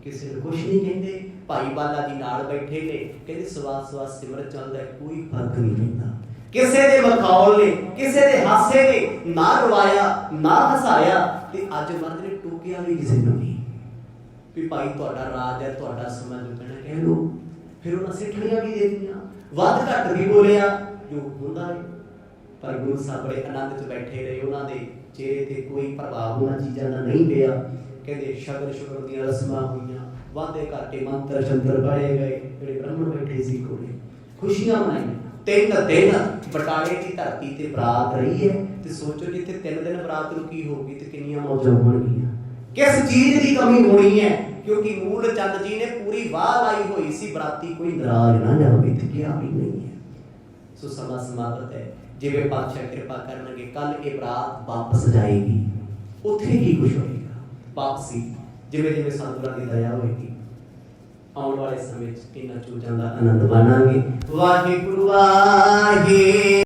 ਕਿਸੇ ਨੂੰ ਕੁਛ ਨਹੀਂ ਕਹਿੰਦੇ। ਭਾਈ ਬਾਲਾ ਜੀ ਨਾਲ ਬੈਠੇ ਨੇ, ਕਹਿੰਦੇ ਸਵਾਸ ਸਵਾਸ ਸਿਮਰਤ ਚੱਲਦਾ, ਕੋਈ ਫਰਕ ਨਹੀਂ ਪੈਂਦਾ। ਕਿਸੇ ਦੇ ਮਖੌਲ ਨੇ, ਕਿਸੇ ਦੇ ਹਾਸੇ ਨੇ ਨਾ ਰਵਾਇਆ ਨਾ ਹਸਾਇਆ, ਤੇ ਅੱਜ ਮਰਦ ਨੇ ਟੋਕਿਆ ਵੀ ਕਿਸੇ ਨੂੰ ਨਹੀਂ ਵੀ ਭਾਈ ਤੁਹਾਡਾ ਰਾਜ ਹੈ, ਤੁਹਾਡਾ ਸਮਾਂ ਲੁਕਣਾ ਕਹਿ ਲੋ। ਫਿਰ ਉਹਨਾਂ ਸਿੱਠਣੀਆਂ ਵੀ ਦੇ ਦਿੱਤੀਆਂ, ਵੱਧ ਘੱਟ ਵੀ ਬੋਲਿਆ ਜੋ ਹੁੰਦਾ ਹੈ। ਪਰ ਗੁਰੂ ਸਾਹਿਬ ਬੜੇ ਆਨੰਦ 'ਚ ਬੈਠੇ ਰਹੇ, ਉਹਨਾਂ ਦੇ ਚਿਹਰੇ ਤੇ ਕੋਈ ਪ੍ਰਭਾਵ ਉਹਨਾਂ ਚੀਜ਼ਾਂ ਦਾ ਨਹੀਂ ਪਿਆ। ਕਹਿੰਦੇ ਸ਼ਗਨ ਸ਼ੁਗਨ ਦੀਆਂ ਰਸਮਾਂ ਹੋਈਆਂ, ਵਾਧੇ ਘਾਟੇ ਮੰਤਰ ਸ਼ੰਤਰ ਪੜ੍ਹੇ ਗਏ, ਜਿਹੜੇ ਬ੍ਰਾਹਮਣ ਬੈਠੇ ਸੀ ਕੋਲੇ, ਖੁਸ਼ੀਆਂ ਮਨਾਈਆਂ। 3 ਦਿਨ ਬਟਾਲੇ ਦੀ ਧਰਤੀ ਤੇ ਬਰਾਤ ਰਹੀ ਹੈ। ਤੇ ਸੋਚੋ ਜਿੱਥੇ 3 ਦਿਨ ਬਰਾਤ ਨੂੰ ਕੀ ਹੋਊਗੀ ਤੇ ਕਿੰਨੀਆਂ ਮੌਜਾਂ ਹੋਣਗੀਆਂ, ਕਿਸ ਚੀਜ਼ ਦੀ ਕਮੀ ਹੋਣੀ ਹੈ। ਕਿਉਂਕਿ ਮੂਲ ਚੰਦ ਜੀ ਨੇ ਪੂਰੀ ਵਾਹ ਲਾਈ ਹੋਈ ਸੀ, ਬਰਾਤੀ ਕੋਈ ਨਾਰਾਜ਼ ਨਾ ਜਾਵੇ, ਤੇ ਕਿਹਾ ਵੀ ਨਹੀਂ ਹੈ। ਸੋ ਸਮਾਂ ਸਮਾਪਤ ਹੈ। ਜਿਵੇਂ ਪਾਤਸ਼ਾਹ ਕਿਰਪਾ ਕਰਨਗੇ ਕੱਲ ਇਹ ਬਰਾਤ ਵਾਪਸ ਜਾਏਗੀ, ਉੱਥੇ ਕੀ ਕੁਛ ਹੋਏਗਾ ਵਾਪਸੀ, ਜਿਵੇਂ ਜਿਵੇਂ ਸੰਤਾਂ ਦੀ ਦਇਆ ਹੋਏਗੀ। ਆਉਣ ਵਾਲੇ ਸਮੇਂ 'ਚ ਇਹਨਾਂ ਚੀਜ਼ਾਂ ਦਾ ਆਨੰਦ ਮਾਣਾਂਗੇ। ਵਾਹਿਗੁਰੂ ਵਾਹਿਗੁਰੂ।